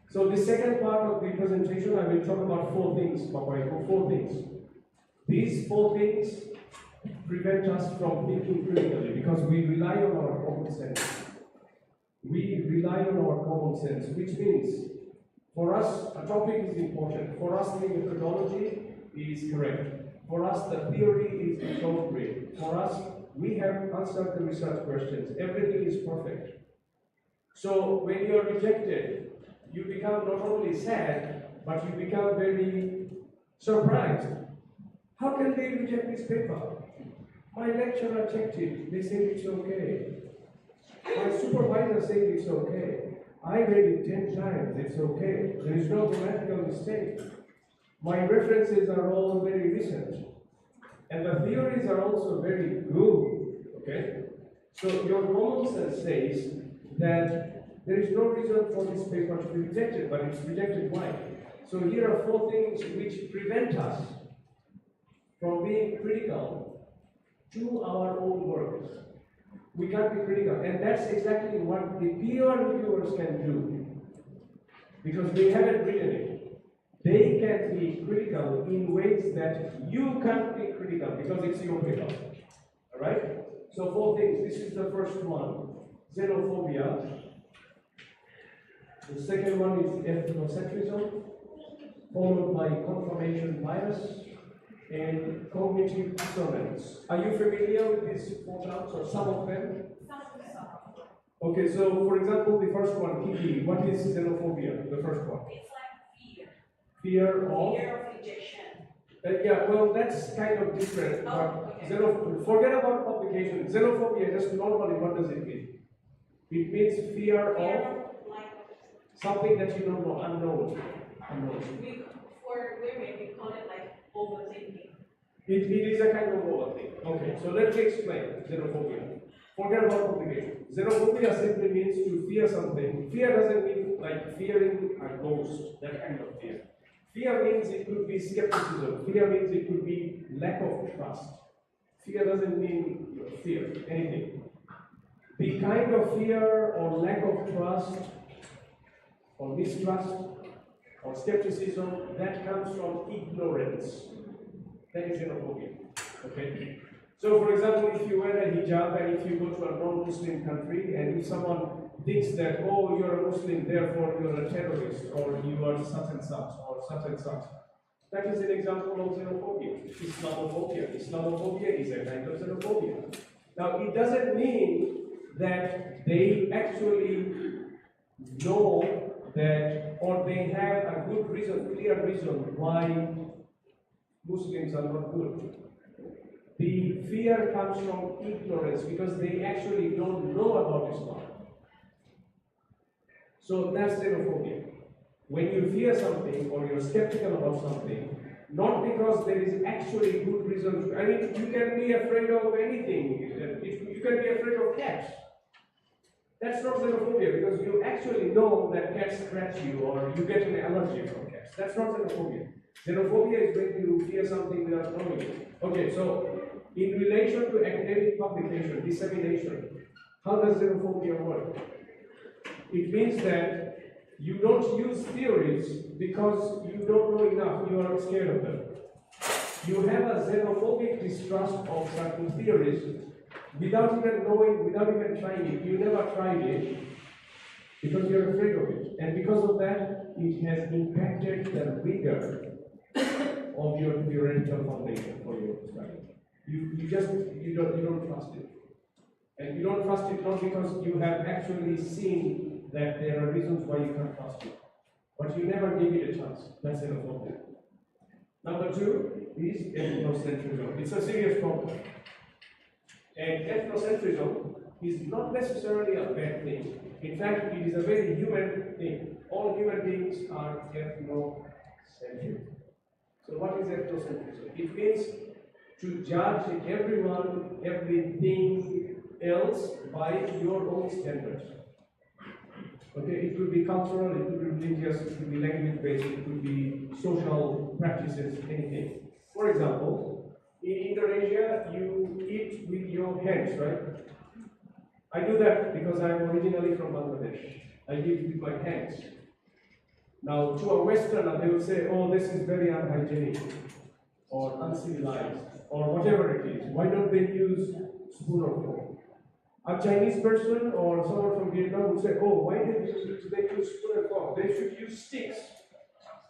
So the second part of the presentation, I will talk about 4 things, Papai, 4 things. These 4 things prevent us from thinking critically because we rely on our common sense. We rely on our common sense, which means for us, a topic is important. For us, the methodology is correct. For us, the theory is appropriate. For us, we have answered the research questions. Everything is perfect. So when you are rejected, you become not only sad, but you become very surprised. How can they reject this paper? My lecturer checked it. They said it's okay. My supervisor said it's okay. I read it 10 times. It's okay. There is no grammatical mistake. My references are all very recent. And the theories are also very good. Okay? So your common sense says that there is no reason for this paper to be rejected, but it's rejected. Why? So here are 4 things which prevent us from being critical to our own work. We can't be critical, and that's exactly what the peer reviewers can do, because they haven't written it. They can be critical in ways that you can't be critical, because it's your paper. Alright? So 4 things. This is the first one, xenophobia. The second one is ethnocentrism, followed by confirmation bias, and cognitive dissonance. Are you familiar with these 4 terms or some of them? Okay, so for example, the first one, Kiki, what is xenophobia? The first one. It's like fear. Fear of? Fear of rejection. Yeah, well, that's kind of different. Oh, But okay. forget about publication. Xenophobia, just normally, what does it mean? It means fear of Like something that you don't know, unknown. for women, we call it like overthinking. It is a kind of overthink. Okay, so let's explain xenophobia. Forget about publication. Xenophobia simply means to fear something. Fear doesn't mean like fearing a ghost, that kind of fear. Fear means it could be skepticism. Fear means it could be lack of trust. Fear doesn't mean fear, anything. The kind of fear or lack of trust or mistrust or skepticism that comes from ignorance. That is xenophobia. Okay? So, for example, if you wear a hijab and if you go to a non-Muslim country and if someone thinks that, oh, you're a Muslim, therefore you're a terrorist, or you are such and such, or such and such, that is an example of xenophobia. Islamophobia. Islamophobia is a kind of xenophobia. Now, it doesn't mean that they actually know that, or they have a good reason, clear reason why Muslims are not good. The fear comes from ignorance because they actually don't know about Islam. So that's xenophobia. When you fear something or you're skeptical about something, not because there is actually good reason. I mean, you can be afraid of anything. You can be afraid of cats. That's not xenophobia because you actually know that cats scratch you or you get an allergy from cats. That's not xenophobia. Xenophobia is when you fear something without knowing it. Okay, so in relation to academic publication, dissemination, how does xenophobia work? It means that you don't use theories because you don't know enough, you are scared of them. You have a xenophobic distrust of certain theories without even knowing, without even trying it. You never tried it because you're afraid of it. And because of that, it has impacted the rigor of your theoretical foundation for your study. You don't trust it. And you don't trust it not because you have actually seen that there are reasons why you can't trust it. But you never give it a chance. That's xenophobia. Number two is ethnocentrism. It's a serious problem. And ethnocentrism is not necessarily a bad thing. In fact, it is a very human thing. All human beings are ethnocentric. So what is ethnocentrism? It means to judge everyone, everything else by your own standards. Okay, it could be cultural, it could be religious, it could be language-based, it could be social practices, anything. For example, in Indonesia, you eat with your hands, right? I do that because I'm originally from Bangladesh. I eat with my hands. Now, to a Westerner, they will say, oh, this is very unhygienic, or uncivilized, or whatever it is. Why don't they use spoon or fork? A Chinese person or someone from Vietnam would say, oh, why did they use spoon and fork? They should use sticks,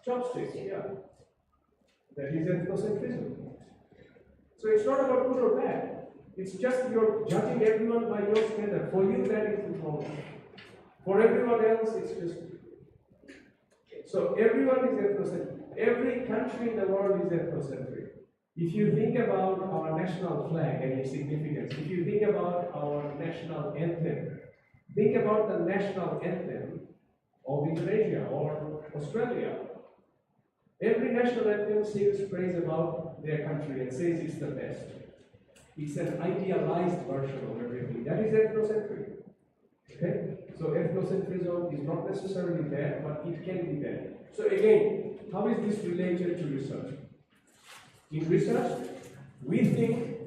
chopsticks, yeah. That is ethnocentrism. So it's not about good or bad. It's just you're judging everyone by your standard. For you, that is normal. For everyone else, it's just. So everyone is ethnocentric. Every country in the world is ethnocentric. If you think about our national flag and its significance, if you think about our national anthem, think about the national anthem of Indonesia or Australia. Every national anthem sings praise about their country and says it's the best. It's an idealized version of everything. That is ethnocentric. Okay? So ethnocentrism is not necessarily bad, but it can be bad. So again, how is this related to research? In research, we think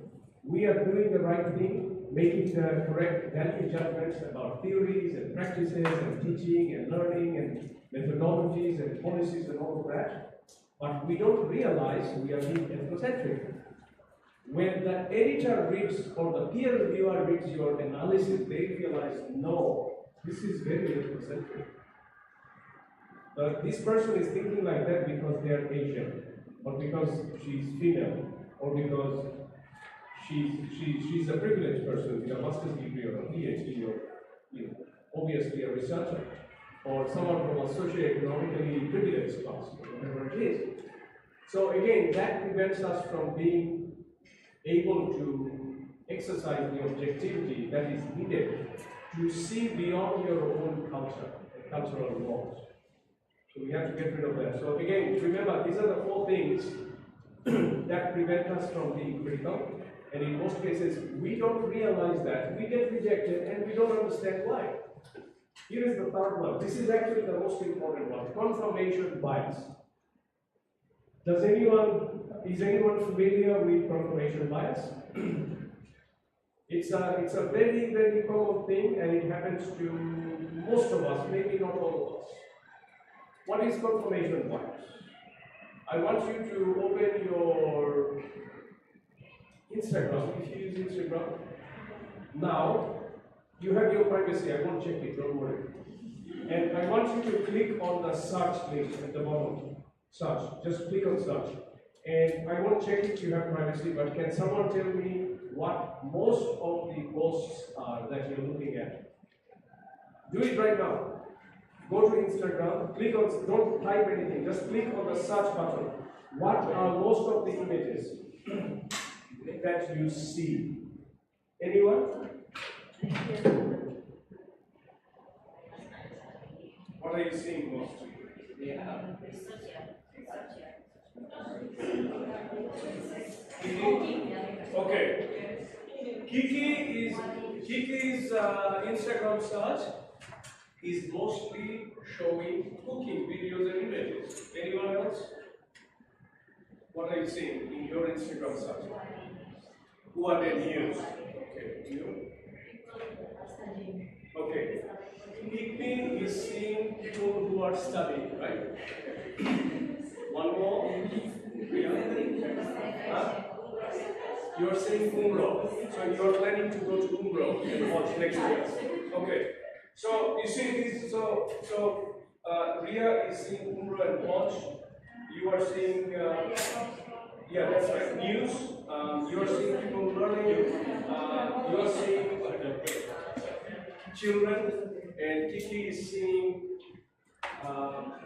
we are doing the right thing, making the correct value judgments about theories and practices and teaching and learning and methodologies and policies and all of that. But we don't realize we are being ethnocentric. When the editor reads or the peer reviewer reads your analysis, they realize, no, this is very ethnocentric. This person is thinking like that because they are Asian, or because she's female, or because she's a privileged person with a master's degree or a PhD, or obviously a researcher, or someone from a socioeconomically privileged class, or whatever it is. So again, that prevents us from being able to exercise the objectivity that is needed to see beyond your own culture and cultural norms. So we have to get rid of that. So again, remember, these are the four things that prevent us from being critical. And in most cases, we don't realize that. We get rejected and we don't understand why. Here is the third one. This is actually the most important one. Confirmation bias. Is anyone familiar with confirmation bias? It's a very, very common thing, and it happens to most of us, maybe not all of us. What is confirmation bias? I want you to open your Instagram, if you use Instagram. Now, you have your privacy, I won't check it, don't worry. And I want you to click on the search link at the bottom. Search, just click on search. And I won't check if you have privacy, but can someone tell me what most of the posts are that you're looking at. Do it right now. Go to Instagram, click on, don't type anything, just click on the search button. What are most of the images that you see? Anyone? What are you seeing most? Okay. Kiki's Instagram search is mostly showing cooking videos and images. Anyone else? What are you seeing in your Instagram search? Who are they news? Okay, you? Okay. Kiki is seeing people who are studying, right? One more? Huh? You're saying Umrah. So you're planning to go to Umrah and watch next year. Okay. So you see this, Ria is seeing Umrah and watch. You are seeing, yeah, that's right, news. You're seeing people learning. You're seeing children. And Kiki is seeing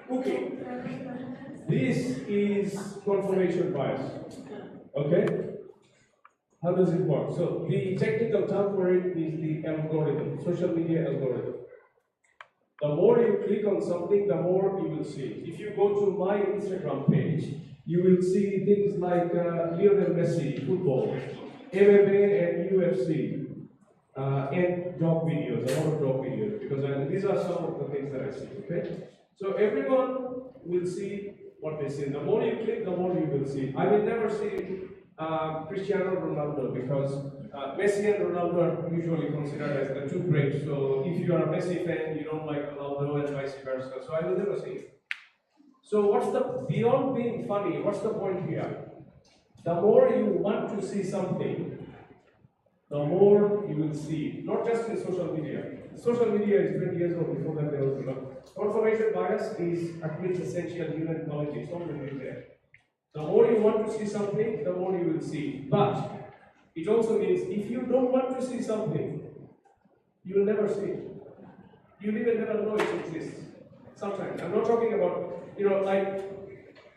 cooking. This is confirmation bias. Okay? How does it work? So the technical term for it is the algorithm, social media algorithm. The more you click on something, the more you will see. If you go to my Instagram page, you will see things like Lionel Messi, football, MMA and UFC, and dog videos, a lot of dog videos, because these are some of the things that I see, okay? So everyone will see what they see. The more you click, the more you will see. I will never see Cristiano Ronaldo because Messi and Ronaldo are usually considered as the two greats. So if you are a Messi fan, you don't like Ronaldo and vice versa. So I will never see it. So what's the, beyond being funny, what's the point here? The more you want to see something, the more you will see, not just in social media. Social media is 20 years old, before that there was not. Confirmation bias is a quintessential human quality, it's always there. The more you want to see something, the more you will see. But it also means if you don't want to see something, you will never see it. You'll even never know it exists. Sometimes. I'm not talking about, like,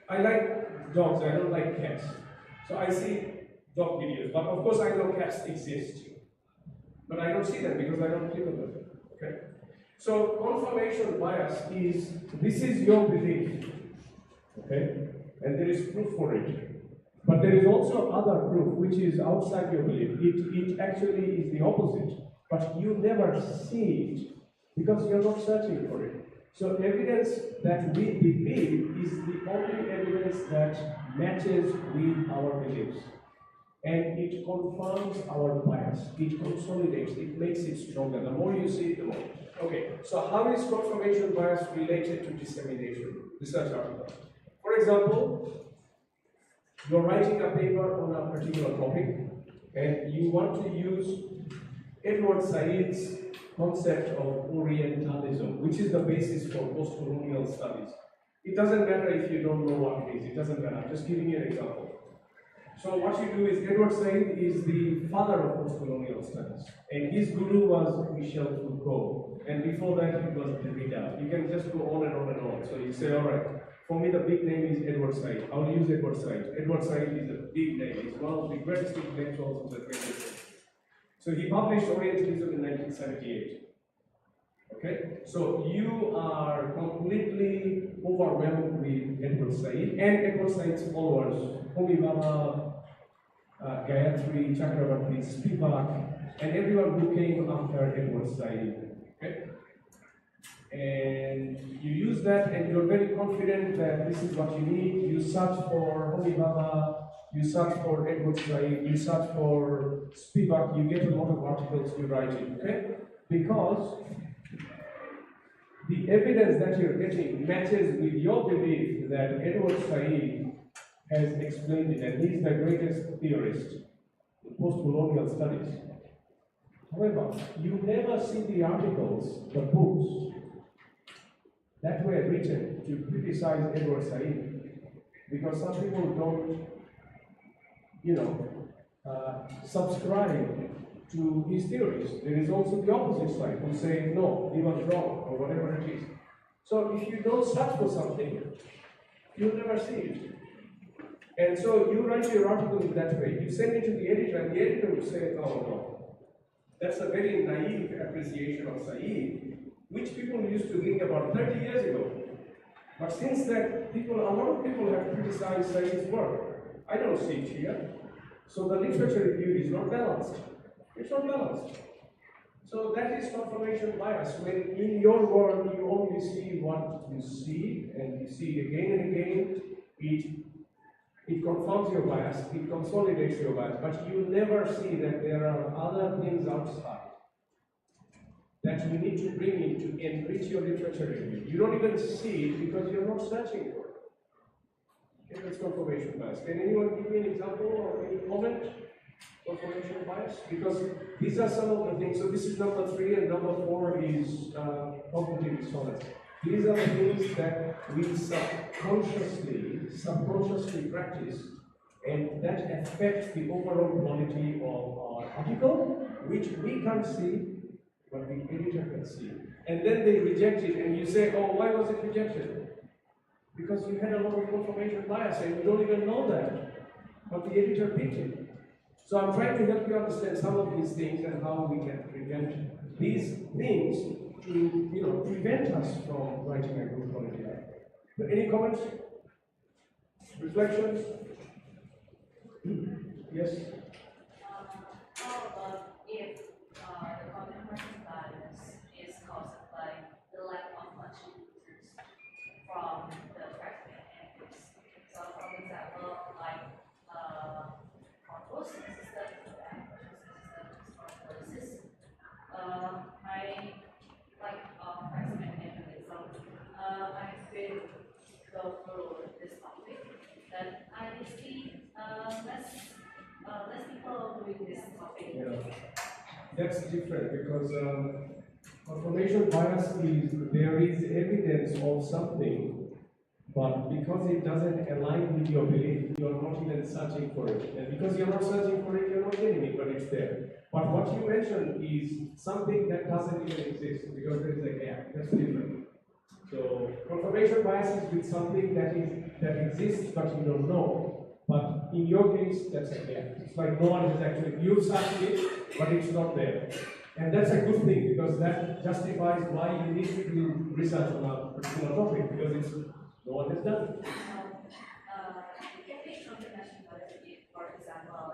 I like dogs, I don't like cats. So I see dog videos, but of course I know cats exist. But I don't see them because I don't click on them. Okay? So confirmation bias is, this is your belief. Okay? And there is proof for it. But there is also other proof which is outside your belief. It actually is the opposite. But you never see it because you're not searching for it. So evidence that we believe is the only evidence that matches with our beliefs. And it confirms our bias. It consolidates, it makes it stronger. The more you see it, the more. Okay, so how is confirmation bias related to dissemination? Research article. For example, you're writing a paper on a particular topic, and you want to use Edward Said's concept of Orientalism, which is the basis for post-colonial studies. It doesn't matter if you don't know what it is, it doesn't matter. I'm just giving you an example. So what you do is, Edward Said is the father of post-colonial studies, and his guru was Michel Foucault, and before that it was Derrida. You can just go on and on and on. So you say, all right, for me the big name is Edward Said. I'll use Edward Said. Edward Said is a big name. He's one of the greatest intellectuals of the 20th century. So he published Orientalism in 1978. Okay, so you are completely overwhelmed with Edward Said and Edward Said's followers, Homi Baba, Gayatri, Chakravarti, Spivak, and everyone who came after Edward Said. Okay? And you use that and you're very confident that this is what you need. You search for Homi Baba, you search for Edward Said, you search for Spivak, you get a lot of articles, you write it, okay? Because the evidence that you're getting matches with your belief that Edward Said has explained it, and he's the greatest theorist in post-colonial studies. However, you never see the articles, the books, that were written to criticize Edward Said, because some people don't, subscribe to his theories. There is also the opposite side who say, no, he was wrong, or whatever it is. So if you don't search for something, you'll never see it. And so you write your article in that way. You send it to the editor, and the editor will say, oh no, that's a very naive appreciation of Said, which people used to think about 30 years ago. But since then, a lot of people have criticized Said's work. I don't see it here. So the literature review is not balanced. It's not balanced. So that is confirmation bias. When in your world you only see what you see, and you see it again and again, it confirms your bias, it consolidates your bias, but you never see that there are other things outside that you need to bring in to enrich your literature review. You don't even see it because you're not searching for it. Okay, that's confirmation bias. Can anyone give me an example or any comment? Confirmation bias? Because these are some of the things. So this is number 3, and number 4 is cognitive dissonance. These are the things that we subconsciously practice, and that affects the overall quality of our article, which we can't see, but the editor can see. And then they reject it, and you say, oh, why was it rejected? Because you had a lot of confirmation bias, and you don't even know that, but the editor picked it. So I'm trying to help you understand some of these things and how we can prevent these things to prevent us from writing a good quality article. So any comments? Reflections? Yes? How about if the confirmation bias is caused by the lack of much users from the fragment entries? So, for example, like composing system for analysis, I like fragment entries. So, I've been go through this topic, that I see less people doing this topic. Yeah. That's different because confirmation bias is there is evidence of something, but because it doesn't align with your belief, you're not even searching for it. And because you're not searching for it, you're not getting it, but it's there. But what you mentioned is something that doesn't even exist because there is a gap. That's different. So confirmation bias is with something that exists but you don't know. But in your case, that's a gap. It's like no one has actually, you've searched it, but it's not there. And that's a good thing because that justifies why you need to do research on a particular topic because no one has done it. You can take confirmation bias if, for example,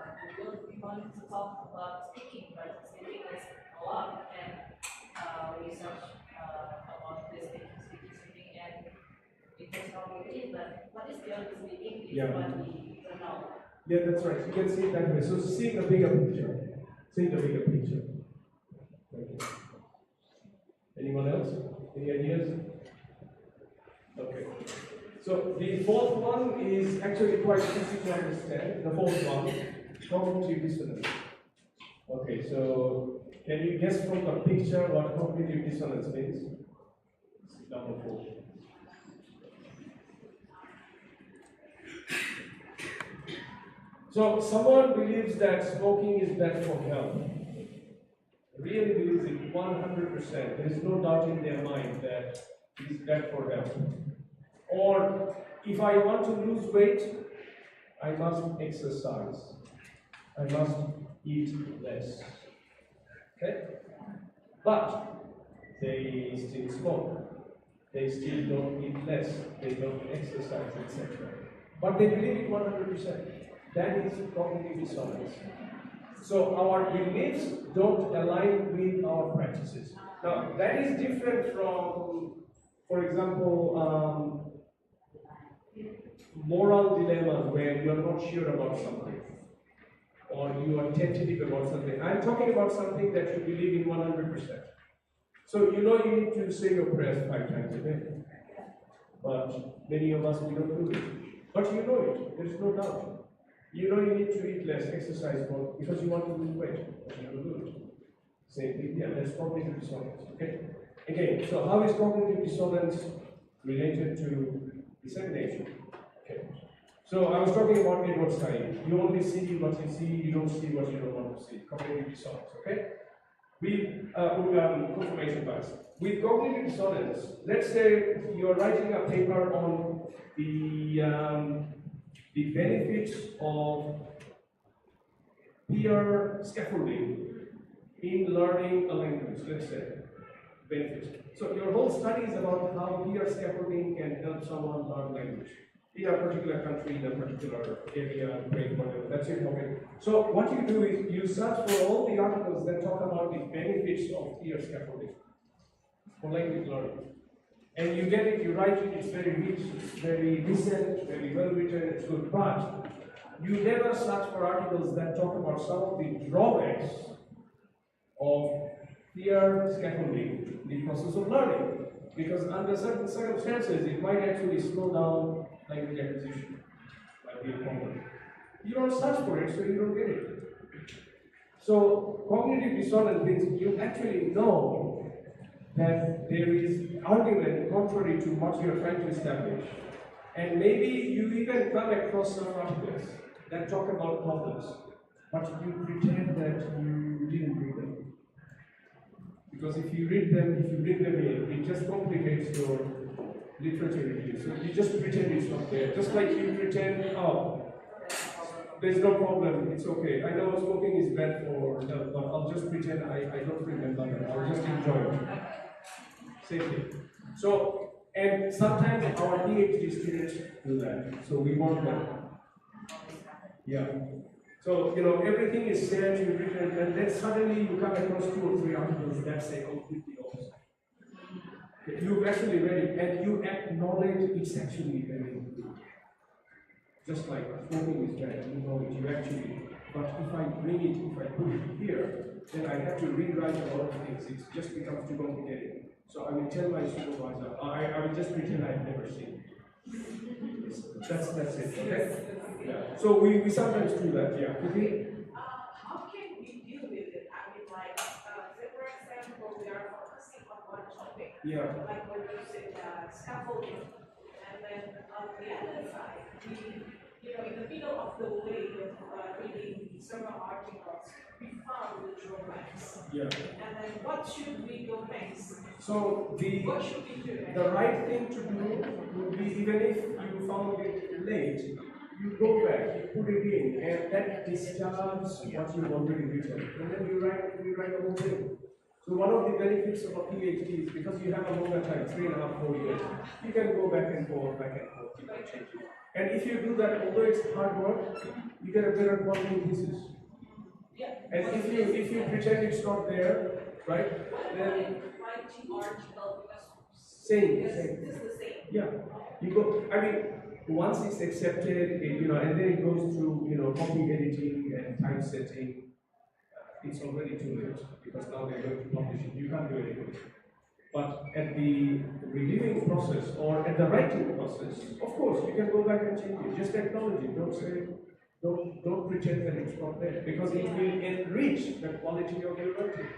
we want to talk about speaking, but speaking is a lot, and research about this speaking, and it is not it, but what is beyond speaking is what we don't know. Yeah, that's right. You can see it that way. So see the bigger picture. See the bigger picture. Thank you. Anyone else? Any ideas? Okay. So the fourth one is actually quite easy to understand. The fourth one, cognitive dissonance. Okay, so can you guess from the picture what cognitive dissonance means? Number 4. So someone believes that smoking is bad for health. Really believes it 100%. There is no doubt in their mind that it is bad for health. Or if I want to lose weight, I must exercise. I must eat less. Okay? But they still smoke. They still don't eat less. They don't exercise, etc. But they believe it 100%. That is cognitive dissonance. So our beliefs don't align with our practices. Now that is different from, for example, moral dilemmas where you are not sure about something or you are tentative about something. I'm talking about something that you believe in 100%. So you know you need to say your prayers 5 times a day. But many of us, we don't do it. But you know it, there is no doubt. You know you need to eat less, exercise more, because you want to lose weight, but you don't do it. Same thing, yeah, that's cognitive dissonance, okay? Again, so how is cognitive dissonance related to dissemination? Okay. So I was talking about Edward Said. You only see what you see, you don't see what you don't want want to see, cognitive dissonance, okay? Confirmation bias. With cognitive dissonance, let's say you're writing a paper on the benefits of peer scaffolding in learning a language, let's say, benefits. So your whole study is about how peer scaffolding can help someone learn language in a particular country, in a particular area, grade, whatever. That's your topic. So what you do is you search for all the articles that talk about the benefits of peer scaffolding for language learning. And you get it, you write it, it's very rich, it's very recent, very well written, it's good. But you never search for articles that talk about some of the drawbacks of peer scaffolding, the process of learning. Because under certain circumstances, it might actually slow down language acquisition, might be a problem. You don't search for it, so you don't get it. So cognitive dissonance means you actually know that there is argument contrary to what you're trying to establish. And maybe you even come across some articles that talk about problems, but you pretend that you didn't read them. Because if you read them in, it just complicates your literature review. So you just pretend it's not there. Just like you pretend, oh, there's no problem, it's okay. I know smoking is bad for health, but I'll just pretend I don't remember that. I'll just enjoy it. Same thing. So, and sometimes our PhD students do that. So we want them. Yeah. So, you know, everything is said, you've written, and then suddenly you come across 2 or 3 articles that say completely opposite. You've actually read it, and you acknowledge it's actually very good. Just like smoking is bad, you know it, you actually, but if I bring it, if I put it here, then I have to rewrite a lot of things. It just becomes too complicated. So I will tell my supervisor, I will just pretend I've never seen it. That's it, okay? Yeah. So we sometimes do that, yeah. Okay? How can we deal with it? I mean, like, say for example, we are focusing on one topic, Yeah. like when you said scaffolding, and then on the other side, we, you know, in the middle of the way of reading several articles, we found the drawbacks. Yeah. And then what should we go next? So What should we do next? the right thing to do would be, even if you found it late, you go back, you put it in, and that discharges what you've already written. And then you write the whole thing. So one of the benefits of a PhD is because you have a longer time, 3.5, 4 years, you can go back and forth, you can change it. And if you do that, although it's hard work, you get a better quality thesis. And if you pretend it's not there, right, then Writing article because same. it's the same. Yeah, you go. I mean, once it's accepted, you know, and then it goes through, you know, copy editing and typesetting. It's already too late because now they're going to publish it. You can't do anything. But at the reviewing process or at the writing process, of course, you can go back and change it. Just acknowledge it. Don't say, don't pretend that it's not there because it will enrich the quality of your writing.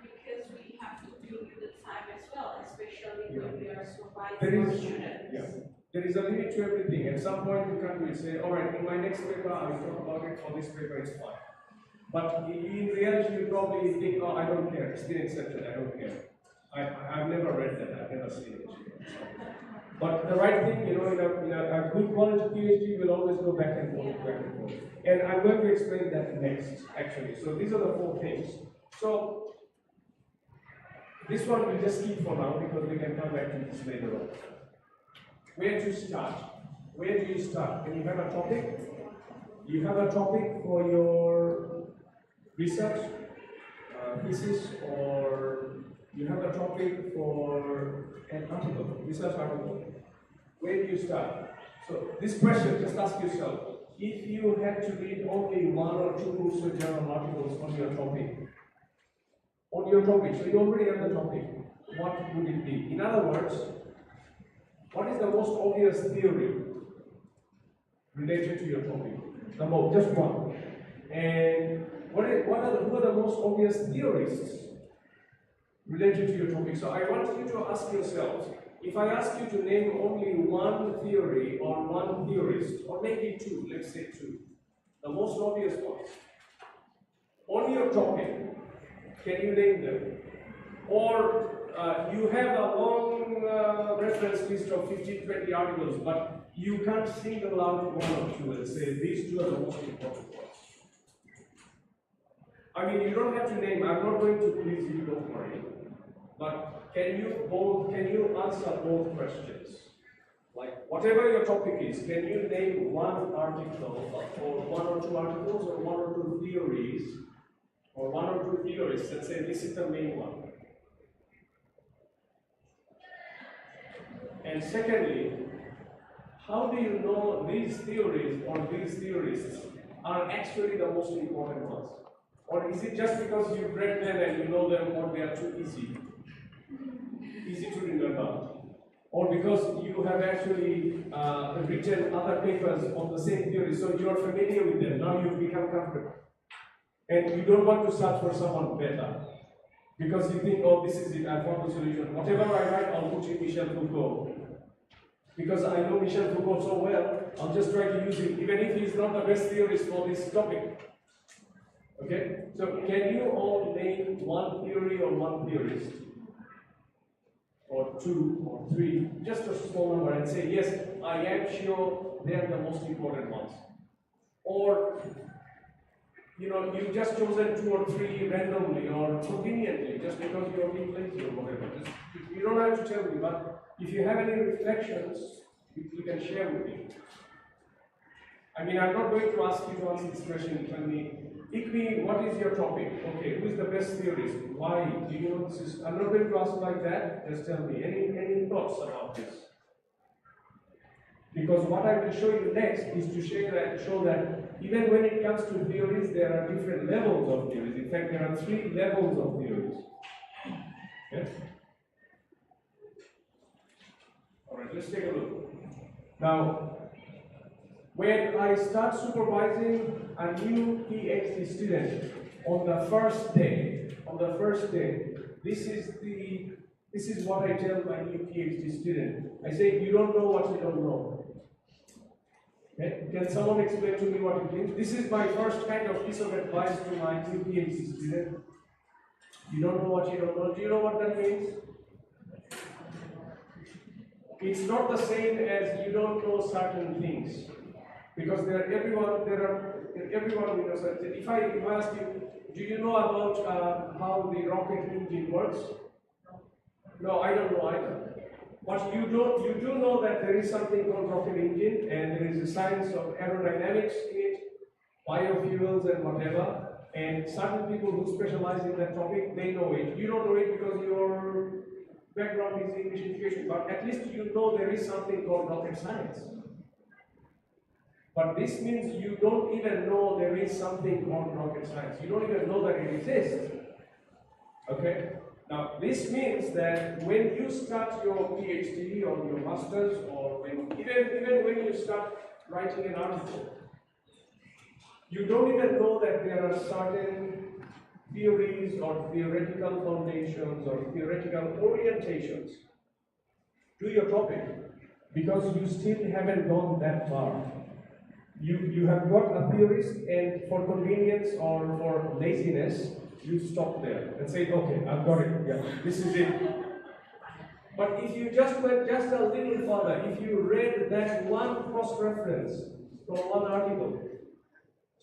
Because we have to deal with the time as well, especially when we are supervising There our is, students. yeah, there is a limit to everything. At some point, you can't really say, all right, in my next paper, I will talk about it. For this paper, it's fine. But in reality, you probably think, oh, I don't care. It's been accepted. I don't care. I've never read that. I've never seen it. But the right thing, you know, in a good quality PhD will always go back and forth, back and forth. And I'm going to explain that next, actually. So these are the 4 things. So this one we'll just keep for now because we can come back to this later on. Where to start? Where do you start? When you have a topic, you have a topic for your research thesis, or you have a topic for an article, research article. Where do you start? So this question, just ask yourself, if you had to read only 1 or 2 journal articles on your topic, so you already have the topic, what would it be? In other words, what is the most obvious theory related to your topic? Just one. And who are the most obvious theorists related to your topic? So I want you to ask yourselves, if I ask you to name only 1 theory or 1 theorist, or maybe 2, let's say 2, the most obvious ones, on your topic, can you name them? Or you have a long reference list of 15, 20 articles, but you can't single out one or two and say these two are the most important ones. I mean, you don't have to name, I'm not going to quiz you, don't worry. But can you answer both questions? Like, whatever your topic is, can you name one article, or one or two articles, or one or two theories, or one or two theories, let's say this is the main one. And secondly, how do you know these theories or these theorists are actually the most important ones? Or is it just because you've read them and you know them, or they are too easy to remember? Or because you have actually written other papers on the same theory, so you are familiar with them, now you've become comfortable. And you don't want to search for someone better. Because you think, oh, this is it, I found the solution. Whatever I write, I'll put in Michel Foucault. Because I know Michel Foucault so well, I'll just try to use him, even if he's not the best theorist for this topic. Okay? So can you all name one theory or one theorist? Or two or three, just a small number, and say, yes, I am sure they are the most important ones. Or, you know, you've just chosen two or three randomly or conveniently, just because you're being lazy or whatever. You don't have to tell me, but if you have any reflections, you can share with me. I mean, I'm not going to ask you to answer this question. Tell me, Ikmi, what is your topic? Okay, who is the best theorist? Why? Do you know this is? I'm not going to ask like that. Just tell me. Any thoughts about this? Because what I will show you next is to show that even when it comes to theories, there are different levels of theories. In fact, there are 3 levels of theories. Yes? Alright, let's take a look. Now, when I start supervising a new PhD student on the first day, this is what I tell my new PhD student. I say, you don't know what you don't know. Okay? Can someone explain to me what it means? This is my first kind of piece of advice to my new PhD student. You don't know what you don't know. Do you know what that means? It's not the same as you don't know certain things. Because everyone knows that. If I ask you, do you know about how the rocket engine works? No, I don't know either. But you do know that there is something called rocket engine, and there is a science of aerodynamics in it, biofuels and whatever. And certain people who specialize in that topic, they know it. You don't know it because your background is English education, but at least you know there is something called rocket science. But this means you don't even know there is something called rocket science. You don't even know that it exists. Okay? Now, this means that when you start your PhD or your master's, or even when you start writing an article, you don't even know that there are certain theories or theoretical foundations or theoretical orientations to your topic, because you still haven't gone that far. You have got a theorist, and for convenience or for laziness, you stop there and say, okay, I've got it, yeah, this is it. But if you just went just a little further, if you read that one cross-reference from one article,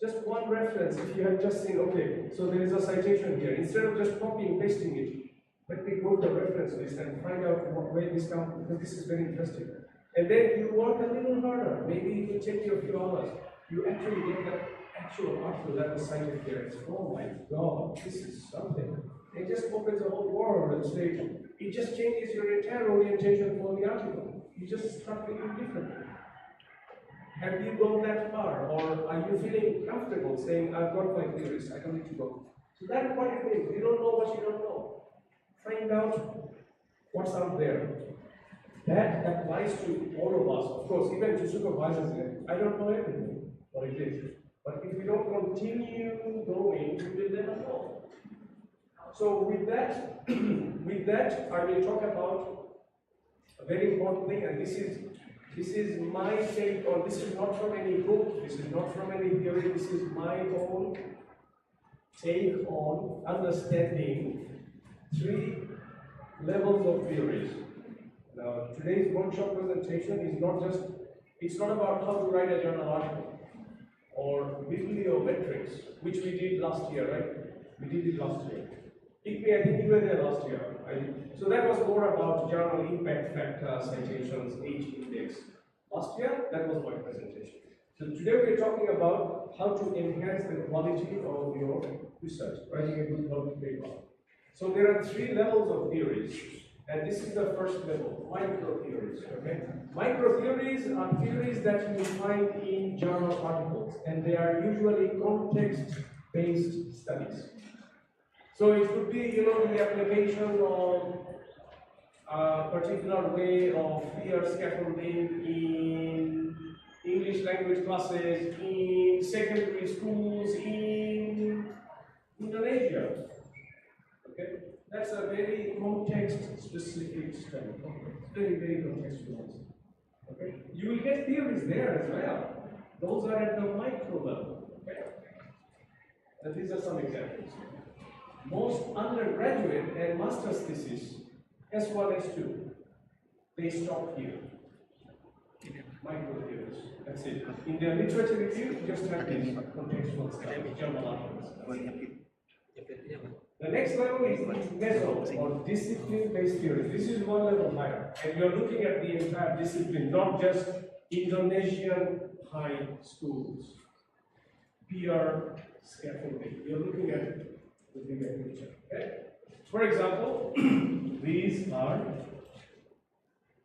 just one reference, if you had just seen, okay, so there is a citation here, instead of just copying, pasting it, let me go to the reference list and find out where this comes from, because this is very interesting. And then you work a little harder, maybe it will take you a few hours. You actually get the actual article that was cited here. It's, oh my God, this is something. It just opens a whole world and says, it just changes your entire orientation for the article. You just start thinking differently. Have you gone that far? Or are you feeling comfortable saying, I've got my theories, I don't need to go? So that's what it means. You don't know what you don't know. Find out what's out there. That applies to all of us, of course, even to supervisors. I don't know everything, what it is. But if we don't continue going, we will never know. So with that, I will talk about a very important thing, and this is my take on, this is not from any book, this is not from any theory, this is my own take on understanding 3 levels of theories. Now, today's workshop presentation is it's not about how to write a journal article or bibliometrics, which we did last year, right? We did it last year. I think you were there last year. So that was more about journal impact factor, citations, H index. Last year, that was my presentation. So today we're talking about how to enhance the quality of your research, writing a good quality paper. So there are 3 levels of theories, and this is the first level, micro theories. Okay? Micro theories are theories that you find in journal articles, and they are usually context-based studies. So it could be, the application of a particular way of fear scaffolding in English language classes, in secondary schools, in Indonesia. Okay, that's a very context-specific study. Very, very contextualized. Okay, you will get theories there as well. Those are at the micro level. Okay, and these are some examples. Most undergraduate and master's thesis, S1, S2, they stop here. Micro theories. That's it. In their literature review, you just have these contextual studies, journal articles. The next level is meso, or discipline-based theory. This is one level higher, and you're looking at the entire discipline, not just Indonesian high schools. PR scaffolding. You're looking at the bigger picture. Okay? For example, these are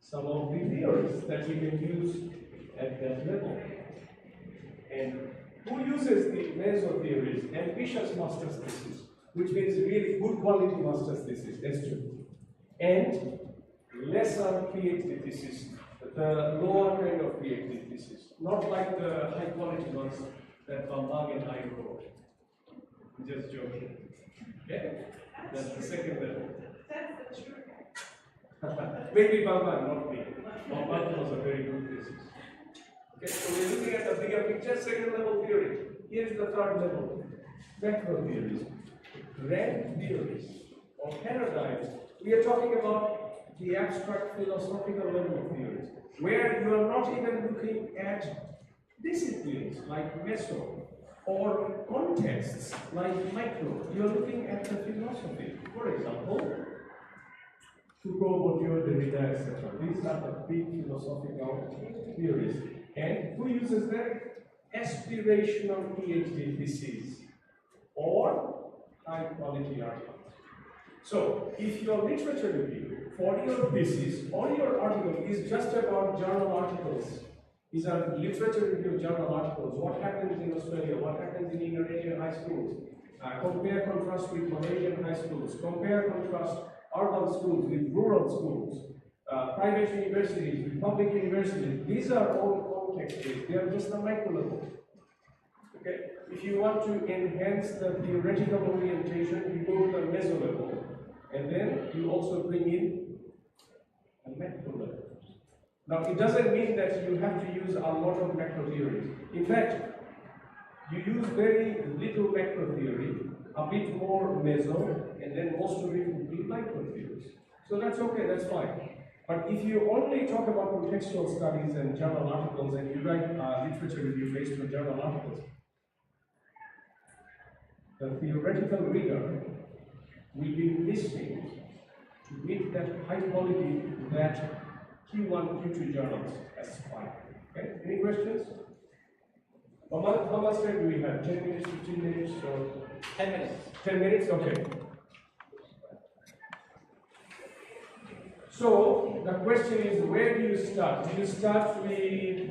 some of the theories that you can use at that level. And who uses the meso theories? Ambitious master's thesis, which means really good quality master's thesis, S2. And lesser PhD thesis, the lower kind of PhD thesis, not like the high quality ones that Bambang and I wrote. Just joking. Okay? That's the second level. That's the truth. Maybe Bambang, not me. Bambang was a very good thesis. Okay, so we're looking at the bigger picture, second level theory. Here's the third level. Macro theories. Grand theories or paradigms. We are talking about the abstract philosophical level of theories, where you are not even looking at disciplines like meso or contexts like micro. You are looking at the philosophy. For example, Foucault, Bourdieu, Derrida, etc. These are the big philosophical theories. And who uses them? Aspirational PhD theses or high quality articles. So, if your literature review for your thesis or your article is just about journal articles, these are literature review journal articles, what happens in Australia, what happens in Indonesian high schools, compare contrast with Malaysian high schools, compare contrast urban schools with rural schools, private universities with public universities. These are all context-based, they are just a micro level. Okay? If you want to enhance the theoretical orientation, you go to the meso level, and then you also bring in a macro level. Now, it doesn't mean that you have to use a lot of macro theories. In fact, you use very little macro theory, a bit more meso, and then most of it would be micro theories. So that's okay, that's fine. But if you only talk about contextual studies and journal articles, and you write literature review based on journal articles, the theoretical reader will be missing to meet that high quality that Q1, Q2 journals aspire. Okay? Any questions? How much time do we have? 10 minutes, 15 minutes, or 10 minutes. 10 minutes? Okay. So, the question is, where do you start? Do you start with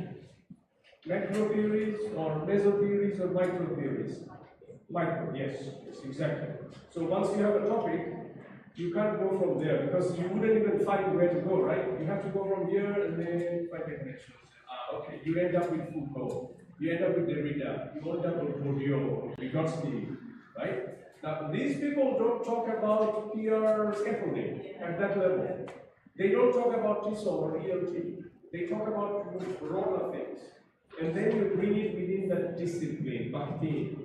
macro theories, or meso theories, or micro theories? Micro, yes, exactly. So once you have a topic, you can't go from there because you wouldn't even find where to go, right? You have to go from here and then find the connections. Okay, you end up with Foucault, you end up with Derrida, you end up with Bourdieu, Vygotsky, right? Now, these people don't talk about PR scaffolding at that level. They don't talk about TESOL or ELT. They talk about broader things. And then you bring it within that discipline, Bhakti.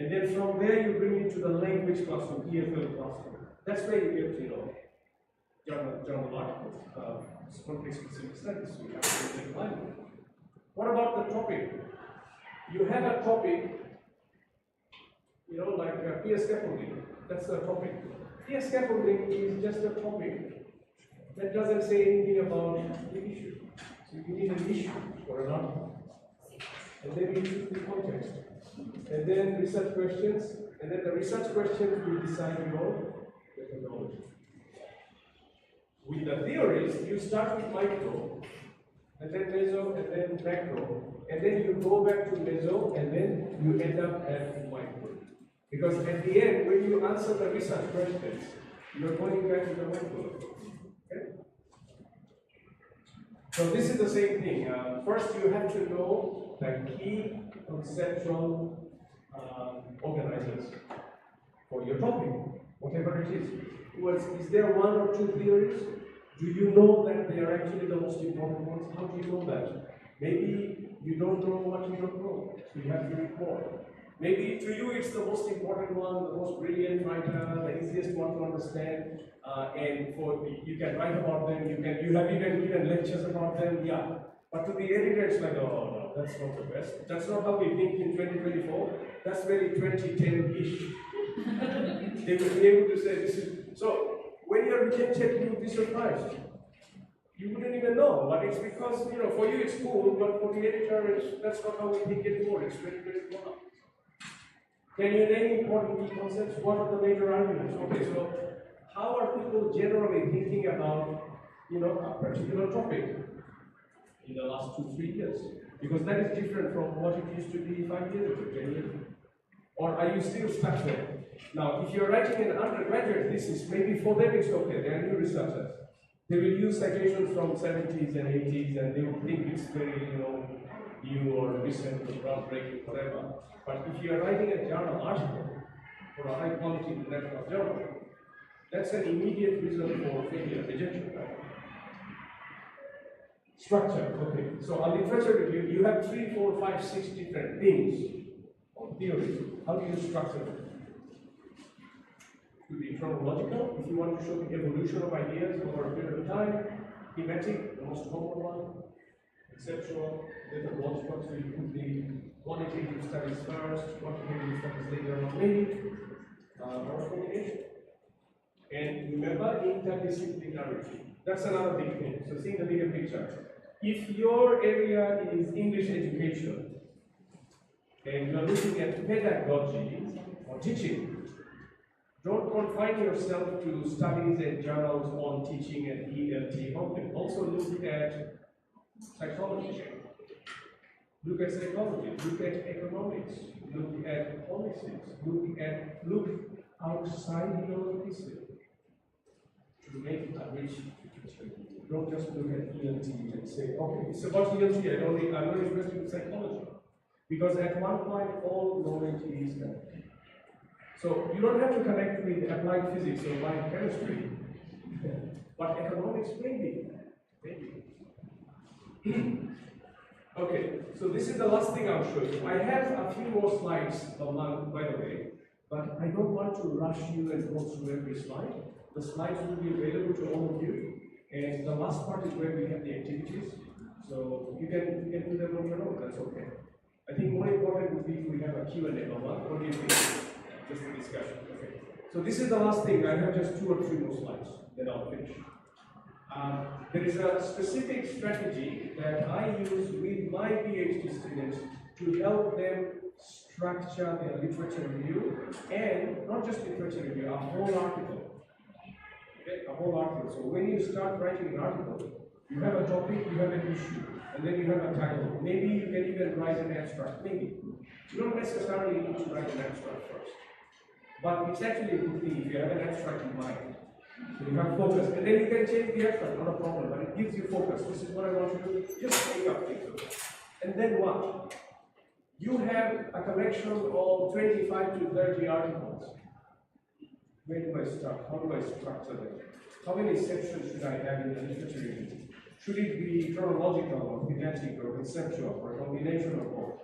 And then from there you bring it to the language classroom, EFL classroom. That's where you get, journal articles, context-specific studies. So you have to take language. What about the topic? You have a topic, like peer scaffolding. That's the topic. Peer scaffolding is just a topic that doesn't say anything about the issue. So you need an issue for an article. And then you choose the context. And then research questions. And then the research questions will decide your methodology. With the theories, you start with micro, and then meso, and then macro. And then you go back to meso, and then you end up at micro. Because at the end, when you answer the research questions, you're going back to the micro. Okay? So this is the same thing. First, you have to know the key conceptual organizers for your topic, whatever it is. Is there one or two theories? Do you know that they are actually the most important ones? How do you know that? Maybe you don't know what you don't know, so you have to read more. Maybe to you it's the most important one, the most brilliant writer, the easiest one to understand, and you can write about them. You have even given lectures about them. Yeah, but to the editor it's like, oh no, that's not the best. That's not how we think in 2024. That's very 2010-ish. They will be able to say this is so. When you're rejected, you'll be surprised. You wouldn't even know, but it's because, for you it's cool, but for the editor, that's not how we think anymore. It's 2021. Can you name important key concepts? What are the major arguments? Okay, so how are people generally thinking about, a particular topic in the last 2-3 years? Because that is different from what it used to be 5 years ago, 10 years ago. Or are you still stuck there? Now, if you're writing an undergraduate thesis, maybe for them it's okay, they are new researchers. They will use citations from 70s and 80s and they will think it's very, new or recent or groundbreaking, whatever. But if you are writing a journal article for a high quality international journal, that's an immediate reason for failure, rejection. Structure, okay. So a literature review, you have 3, 4, 5, 6 different things or theories. How do you structure them? To be chronological, if you want to show the evolution of ideas over a period of time, thematic, the most common one, conceptual, methodological, so you put the quantitative studies first, quantitative studies later on, maybe, or combination. And remember, interdisciplinarity. That's another big thing. So seeing the bigger picture. If your area is English education, and you are looking at pedagogy or teaching, don't confine yourself to studies and journals on teaching and ELT content. Also look at psychology, look at psychology, look at economics, look at policies, look outside your discipline to make a rich picture. Don't just look at ELT and say, okay, it's about ELT, I'm not interested in psychology. Because at one point, all knowledge is connected. So you don't have to connect with applied physics or applied chemistry, but economics maybe. Okay, so this is the last thing I'll show you. I have a few more slides per month, by the way, but I don't want to rush you and go through every slide. The slides will be available to all of you, and the last part is where we have the activities. So you can do them on your own, that's okay. I think more important would be if we have a Q&A, what do you think? Just a discussion. Okay. So this is the last thing. I have just 2 or 3 more slides, then I'll finish. There is a specific strategy that I use with my PhD students to help them structure their literature review, and not just literature review, a whole article. Okay, a whole article. So when you start writing an article, you have a topic, you have an issue, and then you have a title. Maybe you can even write an abstract. Maybe. You don't necessarily need to write an abstract first. But it's actually a good thing if you have an abstract in mind. So you have focus. And then you can change the abstract, not a problem, but it gives you focus. This is what I want to do. Just take up things. And then what? You have a collection of 25 to 30 articles. Where do I start? How do I structure them? How many sections should I have in the literature review? Should it be chronological or thematic or conceptual or a combination of both?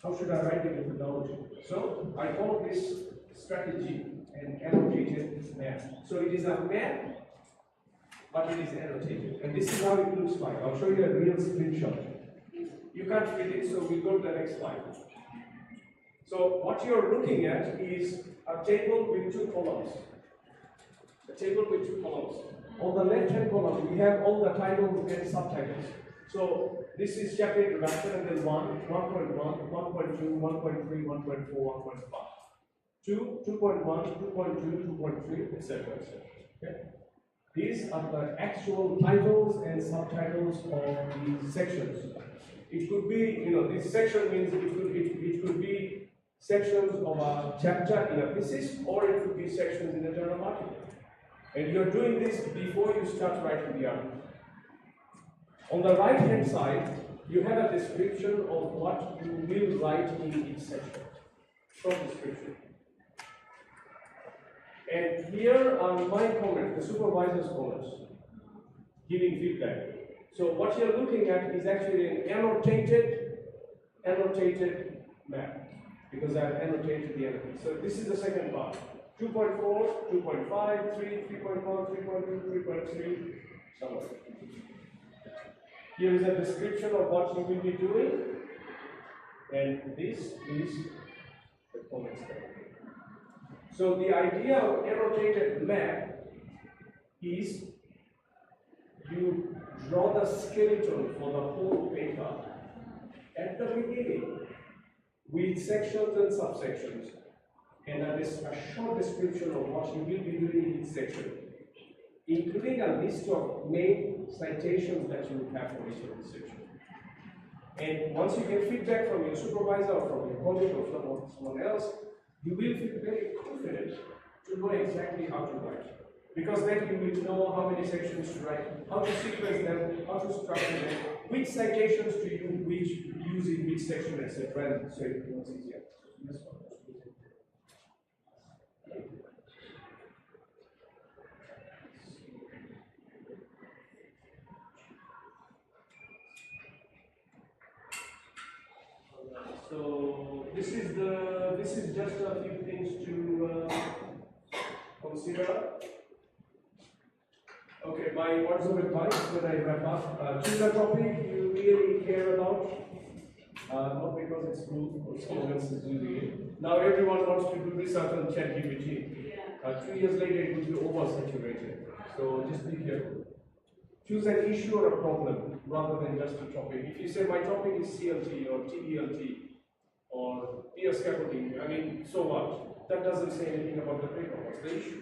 How should I write the methodology? So I call this strategy an annotated map. So it is a map, but it is annotated. And this is how it looks like. I'll show you a real screenshot. You can't read it, so we go to the next slide. So what you're looking at is a table with two columns. A table with two columns. On the left-hand column, we have all the titles and subtitles. So this is chapter introduction, and then 1, 1.1, 1.2, 1.3, 1.4, 1.5. 2, 2.1, 2.2, 2.3, etc. Okay? These are the actual titles and subtitles of these sections. It could be, this section means it could be sections of a chapter in a thesis, or it could be sections in a journal article. And you're doing this before you start writing the article. On the right-hand side, you have a description of what you will write in each section. Short description. And here are my comments, the supervisor's comments, giving feedback. So what you're looking at is actually an annotated map, because I've annotated the elements. So this is the second part. 2.4, 2.5, 3, 3.1, 3.2, 3.3, somewhere. Here is a description of what you will be doing, and this is the comments. So the idea of annotated map is you draw the skeleton for the whole paper at the beginning with sections and subsections, and a short description of what you will be doing in each section, including a list of main citations that you have for each of the sections. And once you get feedback from your supervisor or from your colleague or from someone else, you will feel very confident to know exactly how to write. Because then you will know how many sections to write, how to sequence them, how to structure them, which citations to use in which section, etc. So it becomes easier. So this is just a few things to consider. Okay, my words of advice when I wrap up: choose a topic you really care about, not because it's cool or someone else is using it. Now everyone wants to do research on ChatGPT. 2 years later, it will be oversaturated. So just be careful. Choose an issue or a problem rather than just a topic. If you say my topic is CLT or TDLT or peer scaffolding, I mean, so what? That doesn't say anything about the paper. What's the issue?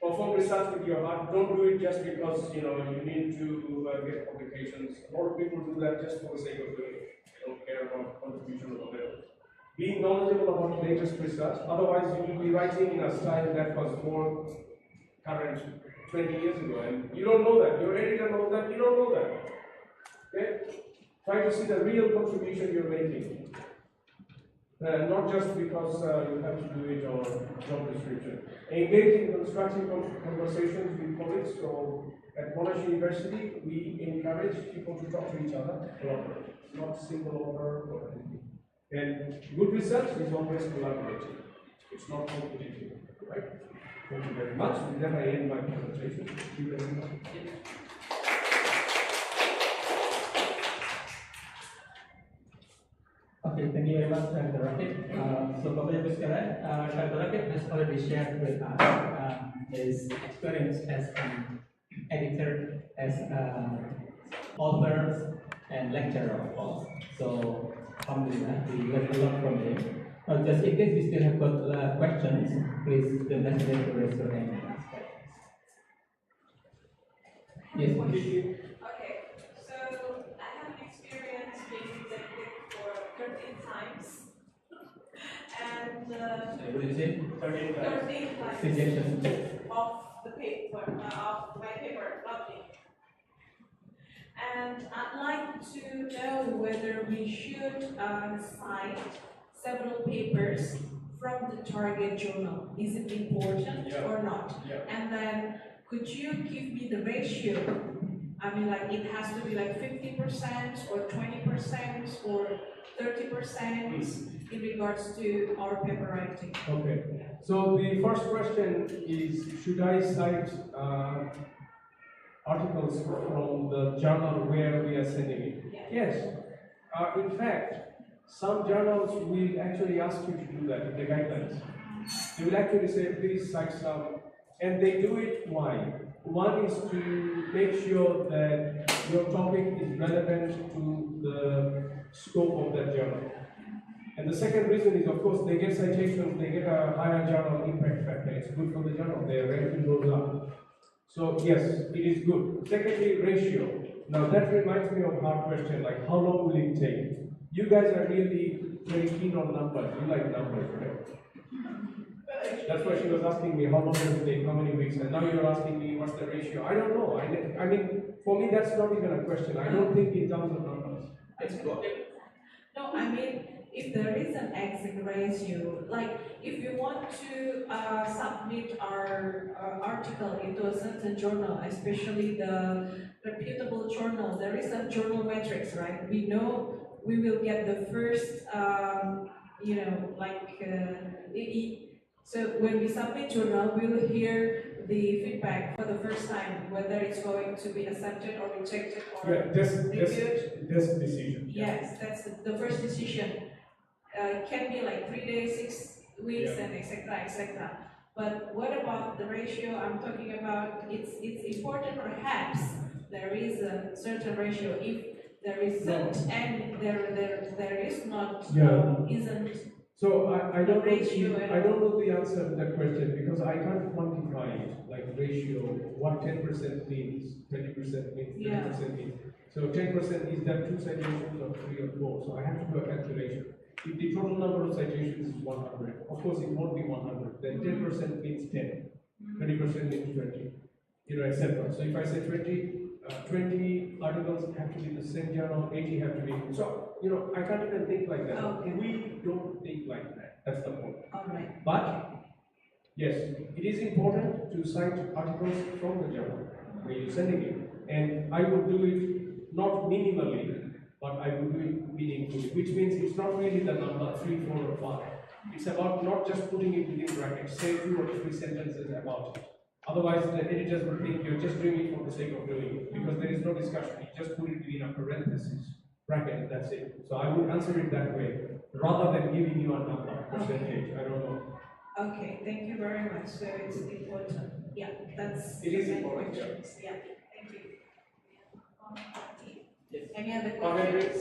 Perform research with your heart. Don't do it just because you need to get publications. A lot of people do that just for the sake of doing it. They don't care about contribution or whatever. Being knowledgeable about the latest research. Otherwise, you will be writing in a style that was more current 20 years ago, and you don't know that. Your editor knows that. You don't know that. Okay? Try to see the real contribution you're making. Not just because you have to do it or job description. Engage in constructive conversations with colleagues. So at Monash University, we encourage people to talk to each other, collaborate, not single author or anything. And good research is always collaborative. It's not competitive, right? Thank you very much. With that, I end my presentation. Thank you very much. Okay, thank you very much, Dr. Raqib. So, Bapak Ibu sekalian, Dr. Raqib has already shared with us his experience as an editor, as an author, and lecturer, of course. So, alhamdulillah, we learned a lot from him. Just in case we still have got questions, please don't hesitate to raise your hand and ask questions. Yes, please. Okay, so I have an experience being executive for 13 times. And What did you say? 13 times Suggestions. of the paper, of my paper, publishing. And I'd like to know whether we should cite several papers from the target journal. Is it important or not? Yeah. And then could you give me the ratio I mean, like it has to be like 50% or 20% or 30% in regards to our paper writing. Okay. So the first question is, should I cite articles from the journal where we are sending it? Yes. In fact, some journals will actually ask you to do that in the guidelines. They will actually say, please cite some, and they do it why? One is to make sure that your topic is relevant to the scope of that journal. And the second reason is, of course, they get citations, they get a higher journal impact factor. It's good for the journal, their ranking goes up. So yes, it is good. Secondly, ratio. Now that reminds me of a hard question, like how long will it take? You guys are really very keen on numbers. You like numbers, right? That's why she was asking me how long does it take, how many weeks, and now you're asking me what's the ratio. I don't know. I mean, for me that's not even a question. I don't think in terms of numbers. No, I mean, if there is an exit ratio, like if you want to submit our article into a certain journal, especially the reputable journal, there is a journal metrics, right? We know we will get the first, so when we submit journal, we will hear the feedback for the first time, whether it's going to be accepted or rejected or reviewed. This decision. Yes, that's the first decision. It can be like 3 days, 6 weeks, and etc. But what about the ratio I'm talking about? It's important, perhaps there is a certain ratio. If there isn't, and there is not, isn't. So I don't know the answer to that question because I can't quantify it, like ratio, what 10% means, 20% means, 30% means. So 10% is that 2 citations or 3 or 4, so I have to do a calculation. If the total number of citations is 100, of course it won't be 100, then 10% means 10, 20% means 20, etc. So if I say 20 articles have to be the same journal, 80 have to be, so, I can't even think like that. Okay. We don't think like that, that's the point. All right. But, yes, it is important to cite articles from the journal when you're sending it. And I would do it not minimally, but I would do it meaningfully, which means it's not really the number 3, 4, or 5. It's about not just putting it within brackets, say 2 or 3 sentences about it. Otherwise, the editors will think you're just doing it for the sake of doing it, because there is no discussion. You just put it within a parenthesis bracket, and that's it. So I would answer it that way, rather than giving you a number, percentage. I don't know. Okay, thank you very much. So it's important. Yeah, that's it is important. Yeah, thank you. Any other questions?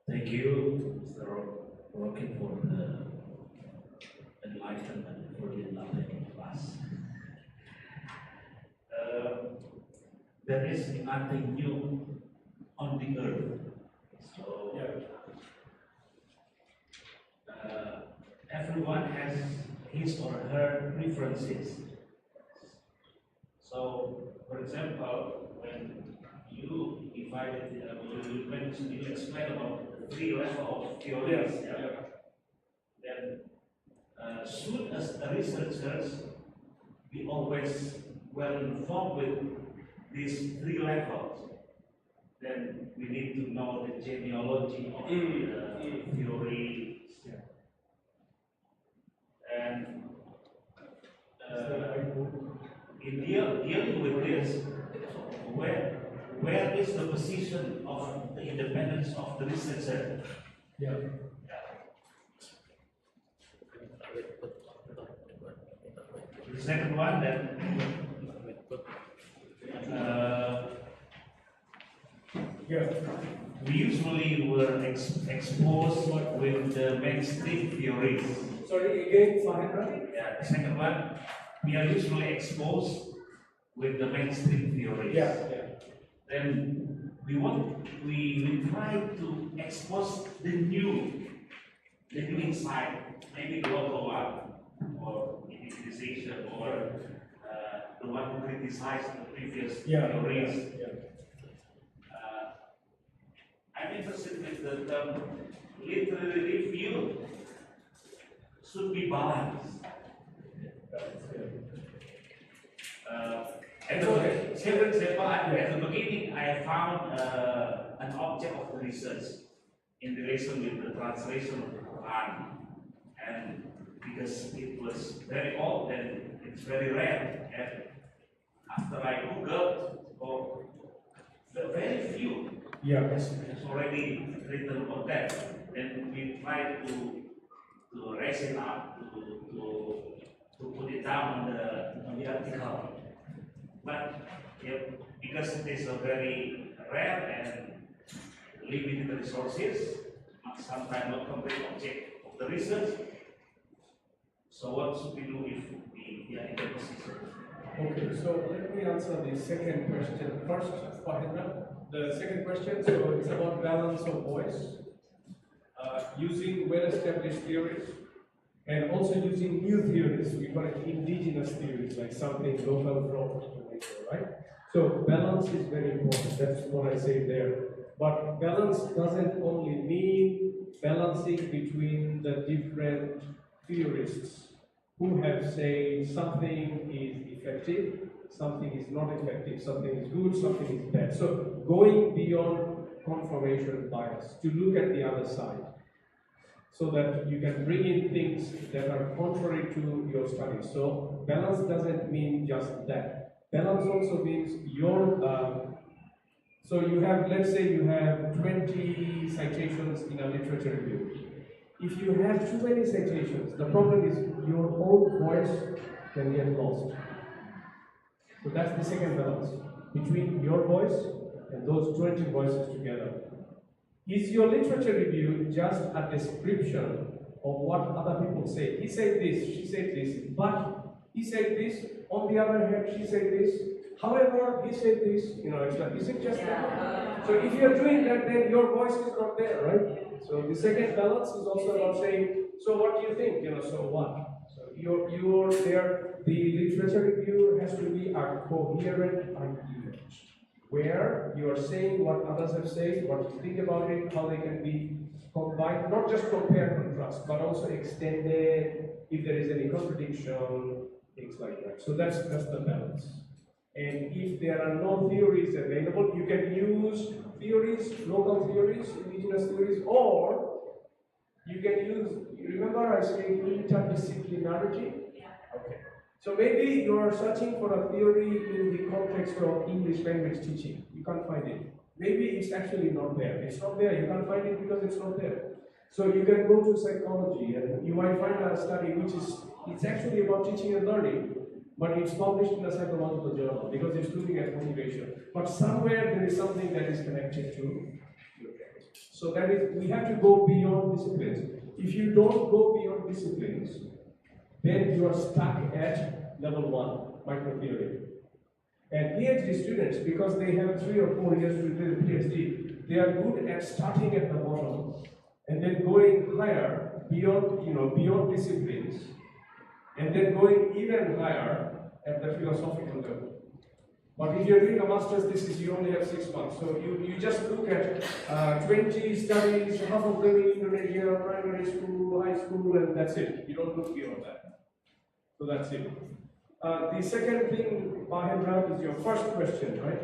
Thank you, Mr. Raqib, for the enlightenment, for the enlightening class. There is nothing new on the earth. So everyone has his or her preferences. So, for example, when you divided, you explained about the 3 levels of theories, then should as researchers be always well informed with these 3 levels? Then we need to know the genealogy of the theory. And in dealing with this, where is the position of the independence of the researcher? The second one, then we usually were exposed with the mainstream theories. Sorry, again, Sahara? Yeah, the second one, we are usually exposed with the mainstream theories. Then we try to expose the new insight, maybe the local one, or individualization, or the one who criticized the previous theories. I'm interested with the term literary review. should be balanced. At the beginning, I found an object of the research in relation with the translation of the Quran, and because it was very old and it's very rare, and after I googled, oh, very few has already written about that, and we tried to raise it up to put it down on the article. But because it is a very rare and limited resources, sometimes not complete object of the research. So what should we do if we are in the position? Okay, so let me answer the second question first, Fahidra. The second question, so it's about balance of voice, using well-established theories, and also using new theories. We call it indigenous theories, like something local from nature, right? So balance is very important. That's what I say there. But balance doesn't only mean balancing between the different theorists who have said something is effective, something is not effective, something is good, something is bad. So going beyond confirmation bias to look at the other side, so that you can bring in things that are contrary to your studies. So balance doesn't mean just that. Balance also means your, so you have, let's say you have 20 citations in a literature review. If you have too many citations, the problem is your own voice can get lost. So that's the second balance, between your voice and those 20 voices together. Is your literature review just a description of what other people say? He said this, she said this, but he said this, on the other hand, she said this, however, he said this, it's like, is it just that? So if you're doing that, then your voice is not there, right? So the second balance is also about saying, so what do you think? So what? So you're there, the literature review has to be a coherent argument, where you are saying what others have said, what you think about it, how they can be combined, not just compare and contrast, but also extended, if there is any contradiction, things like that. So that's the balance. And if there are no theories available, you can use theories, local theories, indigenous theories, or you can use, remember I said interdisciplinarity? Okay. So maybe you are searching for a theory in the context of English language teaching. You can't find it. Maybe it's actually not there. It's not there. You can't find it because it's not there. So you can go to psychology and you might find a study which is, it's actually about teaching and learning, but it's published in a psychological journal because it's looking at motivation. But somewhere there is something that is connected to your parents. So that is, we have to go beyond disciplines. If you don't go beyond disciplines, then you are stuck at level 1, microtheory. And PhD students, because they have 3 or 4 years to do the PhD, they are good at starting at the bottom and then going higher beyond, beyond disciplines, and then going even higher at the philosophical level. But if you're doing a master's thesis, you only have 6 months. So you just look at 20 studies, half of them in Indonesia, primary school, high school, and that's it. You don't look beyond that. So that's it. The second thing, Mahendra, is your first question, right?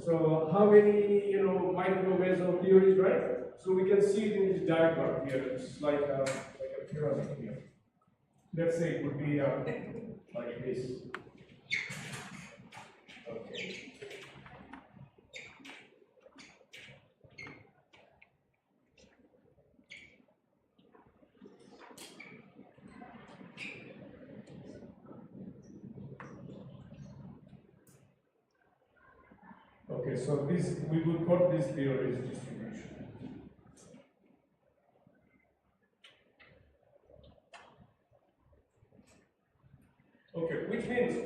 So how many, micro-meso theories, right? So we can see it in this diagram here. It's like a pyramid here. Let's say it would be like this. Okay. Okay, so this, we would call this theory as distribution. Okay, which means,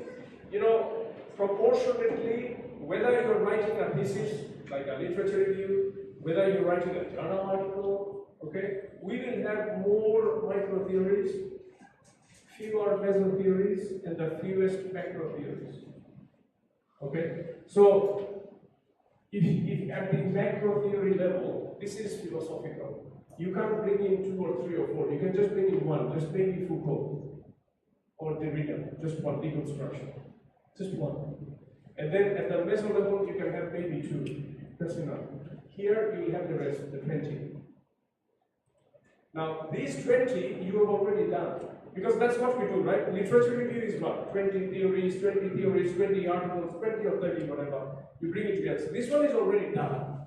proportionately, whether you're writing a thesis, like a literature review, whether you're writing a journal article, okay, we will have more micro theories, fewer meso theories, and the fewest macro theories. Okay, so if at the macro theory level, this is philosophical. You can't bring in 2 or 3 or 4. You can just bring in one. Just maybe Foucault or Derrida. Just one legal structure. Just one. And then at the meso level, you can have maybe 2. That's enough. Here, you will have the rest, the 20. Now, these 20 you have already done. Because that's what we do, right? Literature review is what? 20 theories, 20 articles, 20 or 30, whatever. You bring it together. So this one is already done.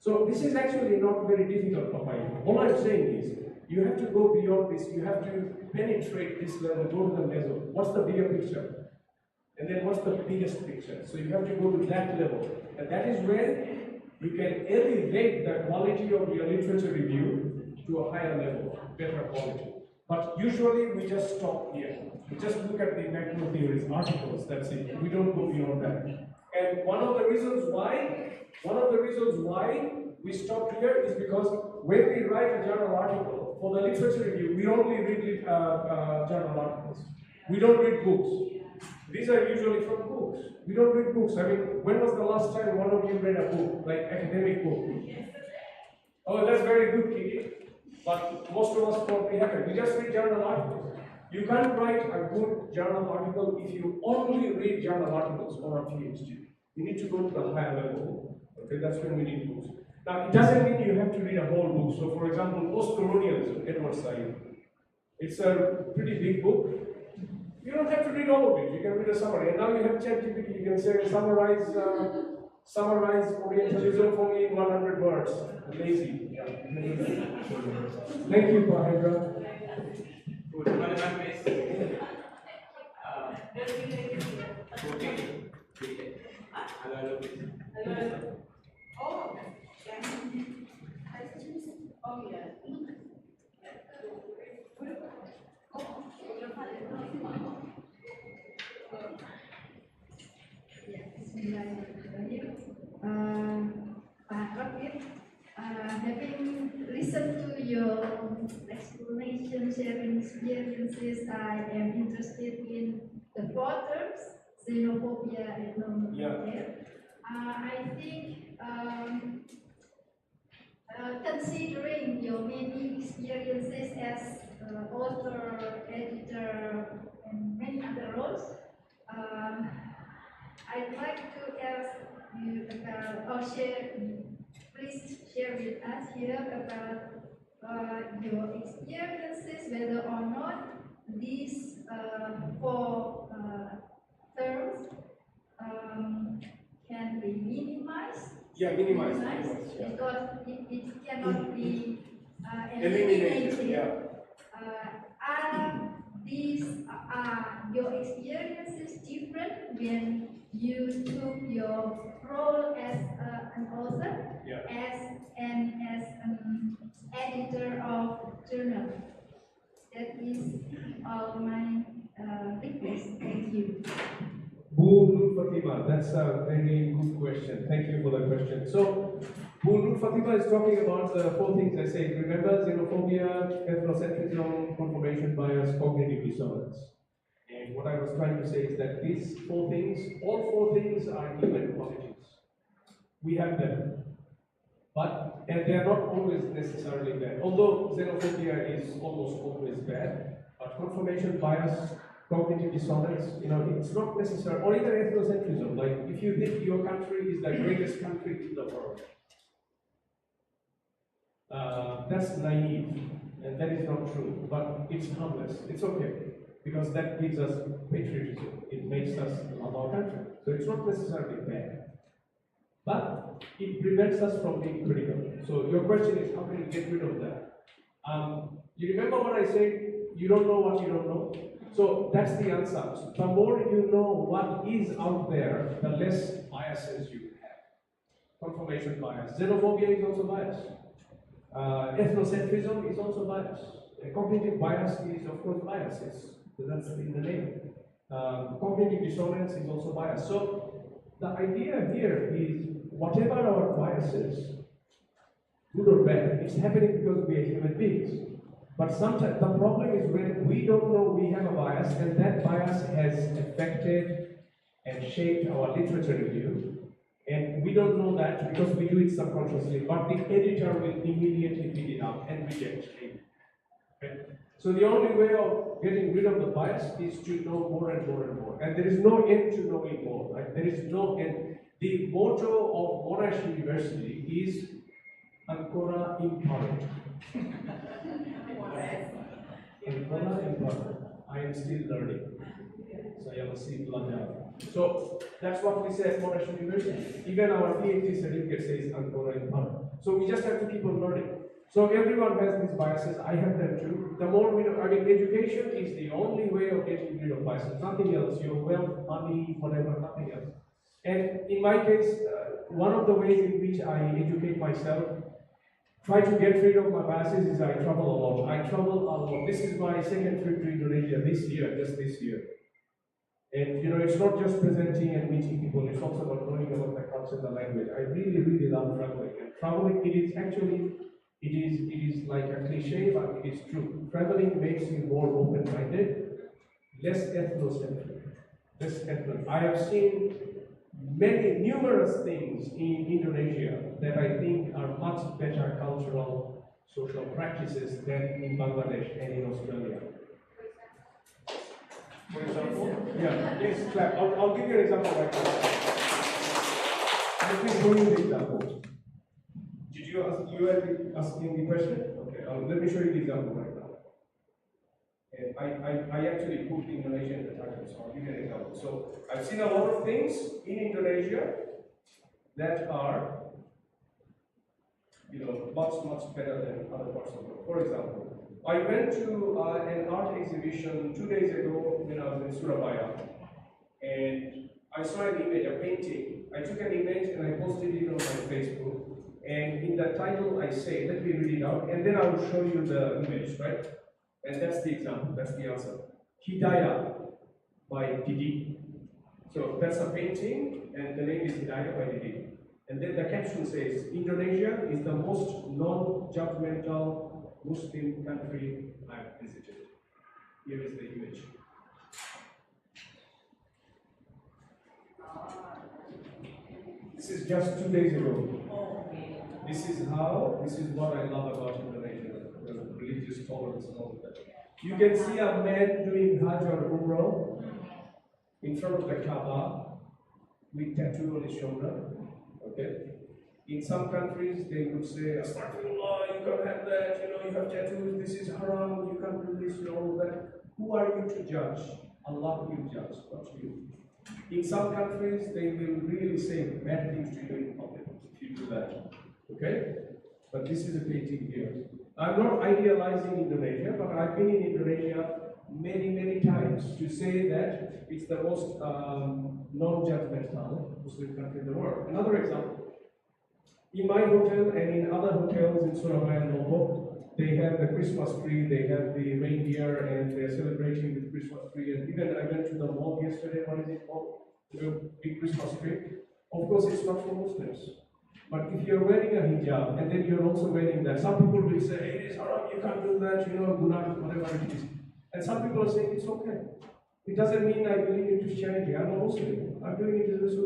So this is actually not very difficult for you. All I'm saying is, you have to go beyond this, you have to penetrate this level, go to the meso. What's the bigger picture? And then what's the biggest picture? So you have to go to that level. And that is when you can elevate the quality of your literature review to a higher level, better quality. But usually we just stop here. We just look at the macro theories, articles, that's it. We don't go beyond that. And one of the reasons why we stop here is because when we write a journal article, for the literature review, we only read journal articles. We don't read books. These are usually from books. We don't read books. I mean, when was the last time one of you read a book, like academic book? Oh, that's very good, Kiki. But most of us probably haven't. We just read journal articles. You can't write a good journal article if you only read journal articles or a Ph.D. You need to go to the higher level. Okay, that's when we need books. Now, it doesn't mean you have to read a whole book. So, for example, Post-Colonialism, Edward Said. It's a pretty big book. You don't have to read all of it. You can read a summary. And now you have ChatGPT. You can say, summarize Orientalism for me in 100 words. Lazy. Yeah. Thank you, Pahendra. Good. One please. Hello. Oh, yeah. Oh, yeah. Raqib, having listened to your explanation, sharing experiences, I am interested in the 4 terms, xenophobia and homophobia. I think considering your many experiences as author, editor, and many other roles, I'd like to ask you about, please share with us here about your experiences, whether or not these 4 terms can be minimized. Yeah, minimized. Yeah. Because it cannot be eliminated. Yeah. Are your experiences different when you took your role as an author, as an editor of journal? That is all my request. Thank you. Bu Fatima, that's a very good question. Thank you for the question. So, Bu Fatima is talking about the 4 things I said. Remember, xenophobia, ethnocentrism, confirmation bias, cognitive dissonance. And what I was trying to say is that these 4 things, all 4 things are human qualities. We have them. And they are not always necessarily bad. Although xenophobia is almost always bad, but confirmation bias, cognitive dissonance, it's not necessary, or even ethnocentrism. Like, if you think your country is the greatest country in the world, that's naive, and that is not true, but it's harmless. It's okay, because that gives us patriotism. It makes us love our country. So it's not necessarily bad. But it prevents us from being critical. So your question is, how can we get rid of that? You remember what I said? You don't know what you don't know? So that's the answer. The more you know what is out there, the less biases you have. Confirmation bias. Xenophobia is also bias. Ethnocentrism is also bias. Cognitive bias is, of course, bias. That's in the name. Cognitive dissonance is also bias. So the idea here is, whatever our biases, good or bad, it's happening because we are human beings. But sometimes the problem is when we don't know we have a bias, and that bias has affected and shaped our literature review, and we don't know that because we do it subconsciously, but the editor will immediately pick it up, and So the only way of getting rid of the bias is to know more and more and more. And there is no end to knowing more, right? There is no end. The motto of Monash University is Ancora Imparo. Ancora Imparo. I am still learning. Saya masih belajar. So that's what we say at Monash University. Even our Ph.D. certificate says Ancora Imparo. So we just have to keep on learning. So everyone has these biases. I have them too. The more we know, I mean, education is the only way of getting rid of biases. Nothing else. Your wealth, money, whatever, nothing else. And in my case, one of the ways in which I educate myself, try to get rid of my biases, is I travel a lot. I travel a lot. This is my second trip to Indonesia this year, just this year. And you know, it's not just presenting and meeting people, it's also about knowing about the culture, the language. I really, really love traveling. And traveling, it is actually, it is like a cliche, but it is true. Traveling makes you more open-minded, less ethnocentric, less ethnic. I have seen numerous things in Indonesia that I think are much better cultural, social practices than in Bangladesh and in Australia. For example, yeah, please clap. I'll give you an example right now. Let me show you the example. Did you asking the question? Okay, let me show you the example right now. And I actually put Indonesia in the title, so I'll give you an example. So I've seen a lot of things in Indonesia that are, you know, much better than other parts of the world. For example, I went to an art exhibition 2 days ago when I was in Surabaya, and I saw an image, a painting. I took an image and I posted it on my Facebook. And in the title, I say, let me read it out, and then I will show you the image, right? And that's the example, that's the answer. Hidayah by Didi. So that's a painting, and the name is Hidayah by Didi. And then the caption says, Indonesia is the most non-judgmental Muslim country I've visited. Here is the image. This is just 2 days ago. This is what I love about Indonesia, the religious tolerance and all of that. You can see a man doing Hajj or Umrah in front of the Kaaba with tattoo on his shoulder. Okay? In some countries, they would say, Astaghfirullah, you can't have that, you know, you have tattoos, this is haram, you can't do this, you know, all that. Who are you to judge? Allah will judge, not you. In some countries, they will really say bad things to you in public if you do that. Okay? But this is a painting here. I'm not idealizing Indonesia, but I've been in Indonesia many times to say that it's the most non-judgmental Muslim country in the world. Another example. In my hotel and in other hotels in Surabaya and Lombok, they have the Christmas tree, they have the reindeer, and they're celebrating with Christmas tree. And even I went to the mall yesterday, what is it called? The big Christmas tree. Of course, it's not for Muslims. But if you're wearing a hijab and then you're also wearing that, some people will say, hey, it is haram, you can't do that, you know, guna, whatever it is. And some people are saying it's okay. It doesn't mean I believe in Christianity. I'm a Muslim. I'm doing it as a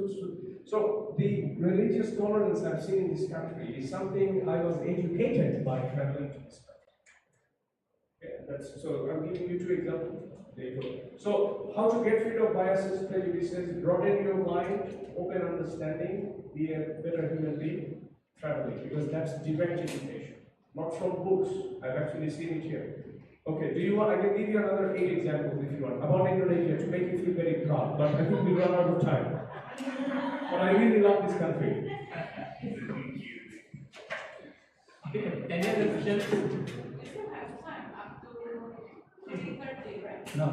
So the religious tolerance I've seen in this country is something I was educated by traveling to this country. Okay, so I'm giving you 2 examples. There you go. So how to get rid of biases, prejudices, broaden your mind, open understanding, be a better human being, traveling, because that's direct education, not from books. I've actually seen it here. Okay, do you want, I can give you another 8 examples if you want, about Indonesia to make you feel very proud, but I think we run out of time. But I really love this country. Any other questions? We still have time up to 3:30, right? No.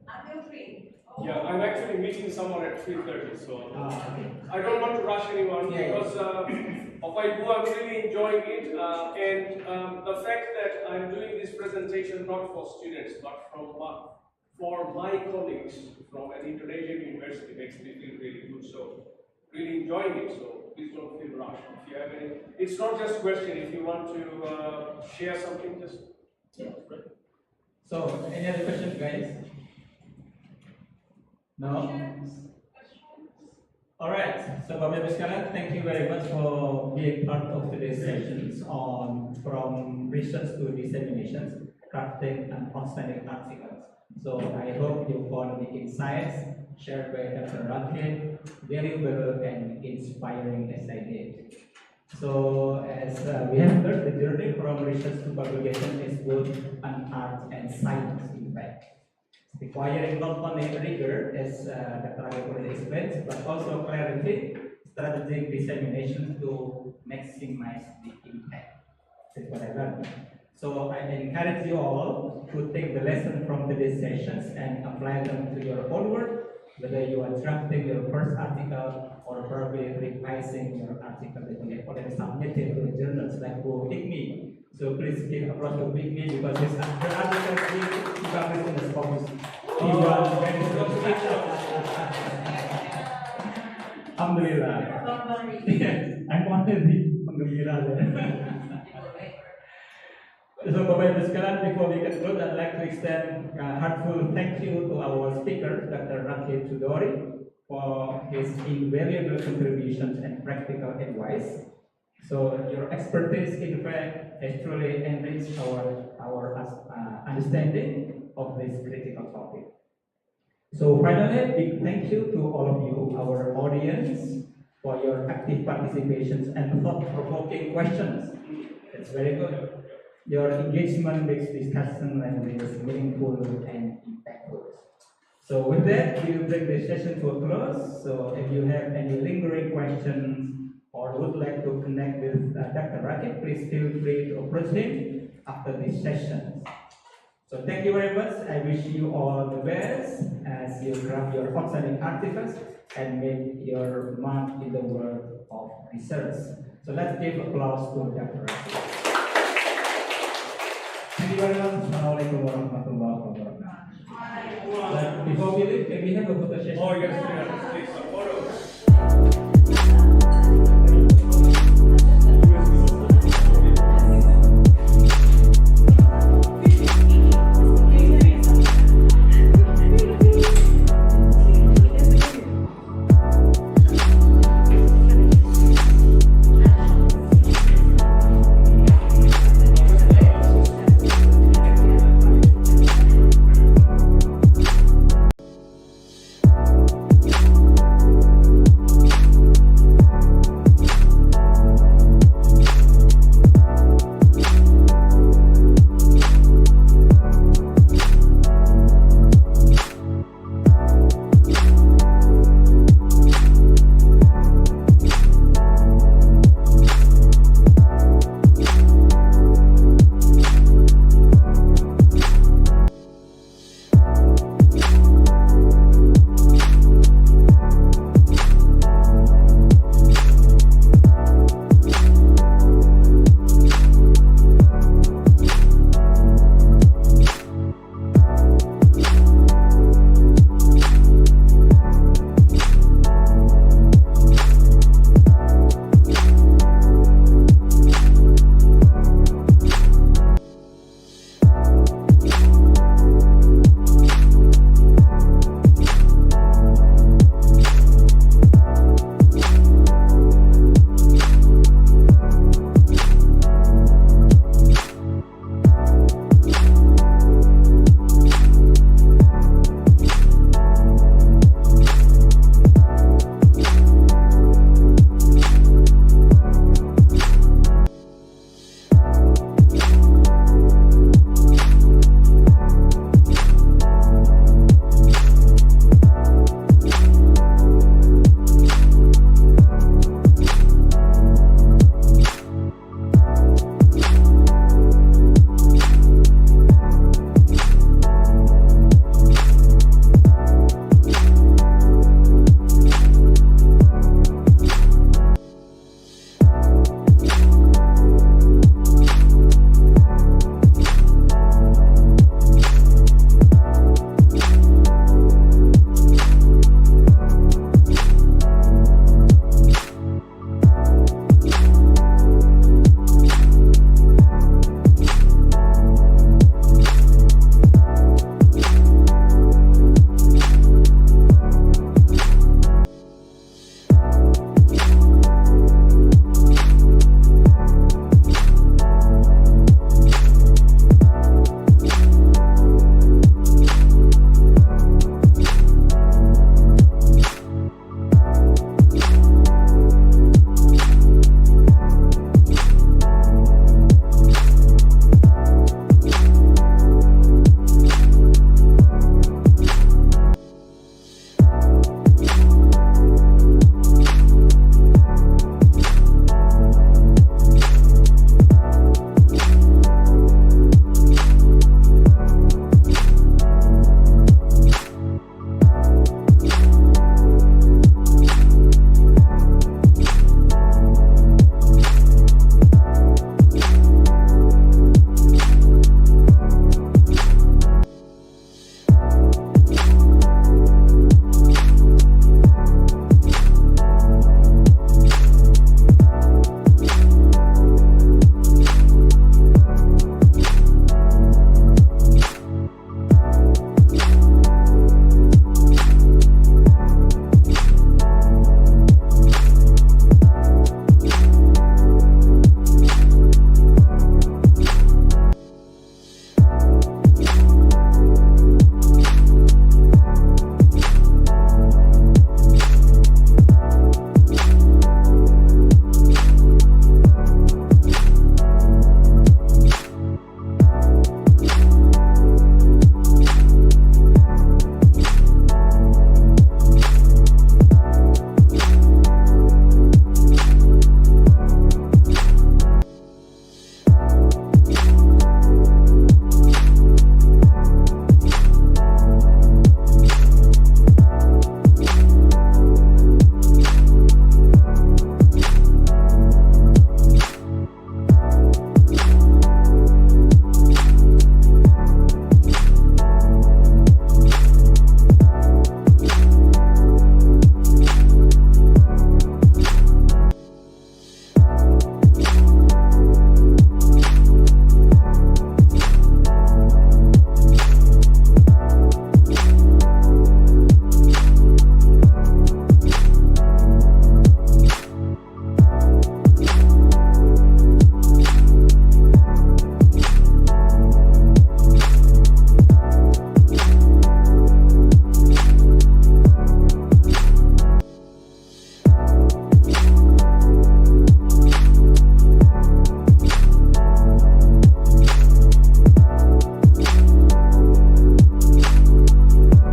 Until 3. Yeah, I'm actually meeting someone at 3:30, so I don't want to rush anyone because of my book, I'm really enjoying it, and the fact that I'm doing this presentation not for students but for my colleagues from an Indonesian university makes me feel really good. So really enjoying it. So please don't feel rushed. If you have any, it's not just a question. If you want to share something, just So any other questions, guys? No? All right, so Bapak Ibu sekalian, thank you very much for being part of today's sessions on from research to dissemination, crafting and outstanding articles. So I hope you found the insights shared by Dr. Raqib valuable and inspiring as I did. So as we have learned, the journey from research to publication is both an art and science in fact, requiring not only rigor, as Dr. Raqib already explained, but also clarity, strategic dissemination to maximize the impact. That's what I learned. So I encourage you all to take the lesson from today's sessions and apply them to your own work, whether you are drafting your first article or probably revising your article that you have already submitted to journals like Widi. So please give applause to Widi because his article is published in the Scopus. Alhamdulillah. I'm only penggembira. So Bapak Ibu sekalian, before we conclude, I'd like to extend a heartfelt thank you to our speaker, Dr. Raqib Chowdhury, for his invaluable contributions and practical advice. So your expertise, in fact, has truly enriched our understanding of this critical topic. So finally, big thank you to all of you, our audience, for your active participations and thought-provoking questions. It's very good. Your engagement makes discussion like this meaningful and impactful. So with that, we will bring the session to a close. So if you have any lingering questions or would like to connect with Dr. Raqib, please feel free to approach him after this session. So thank you very much. I wish you all the best as you craft your outstanding articles and make your mark in the world of research. So let's give applause to Dr. Raqib. Thank you very much. Assalamualaikum warahmatullahi wabarakatuh. Before we leave, can we have a photo session? Oh yes, please. A photo.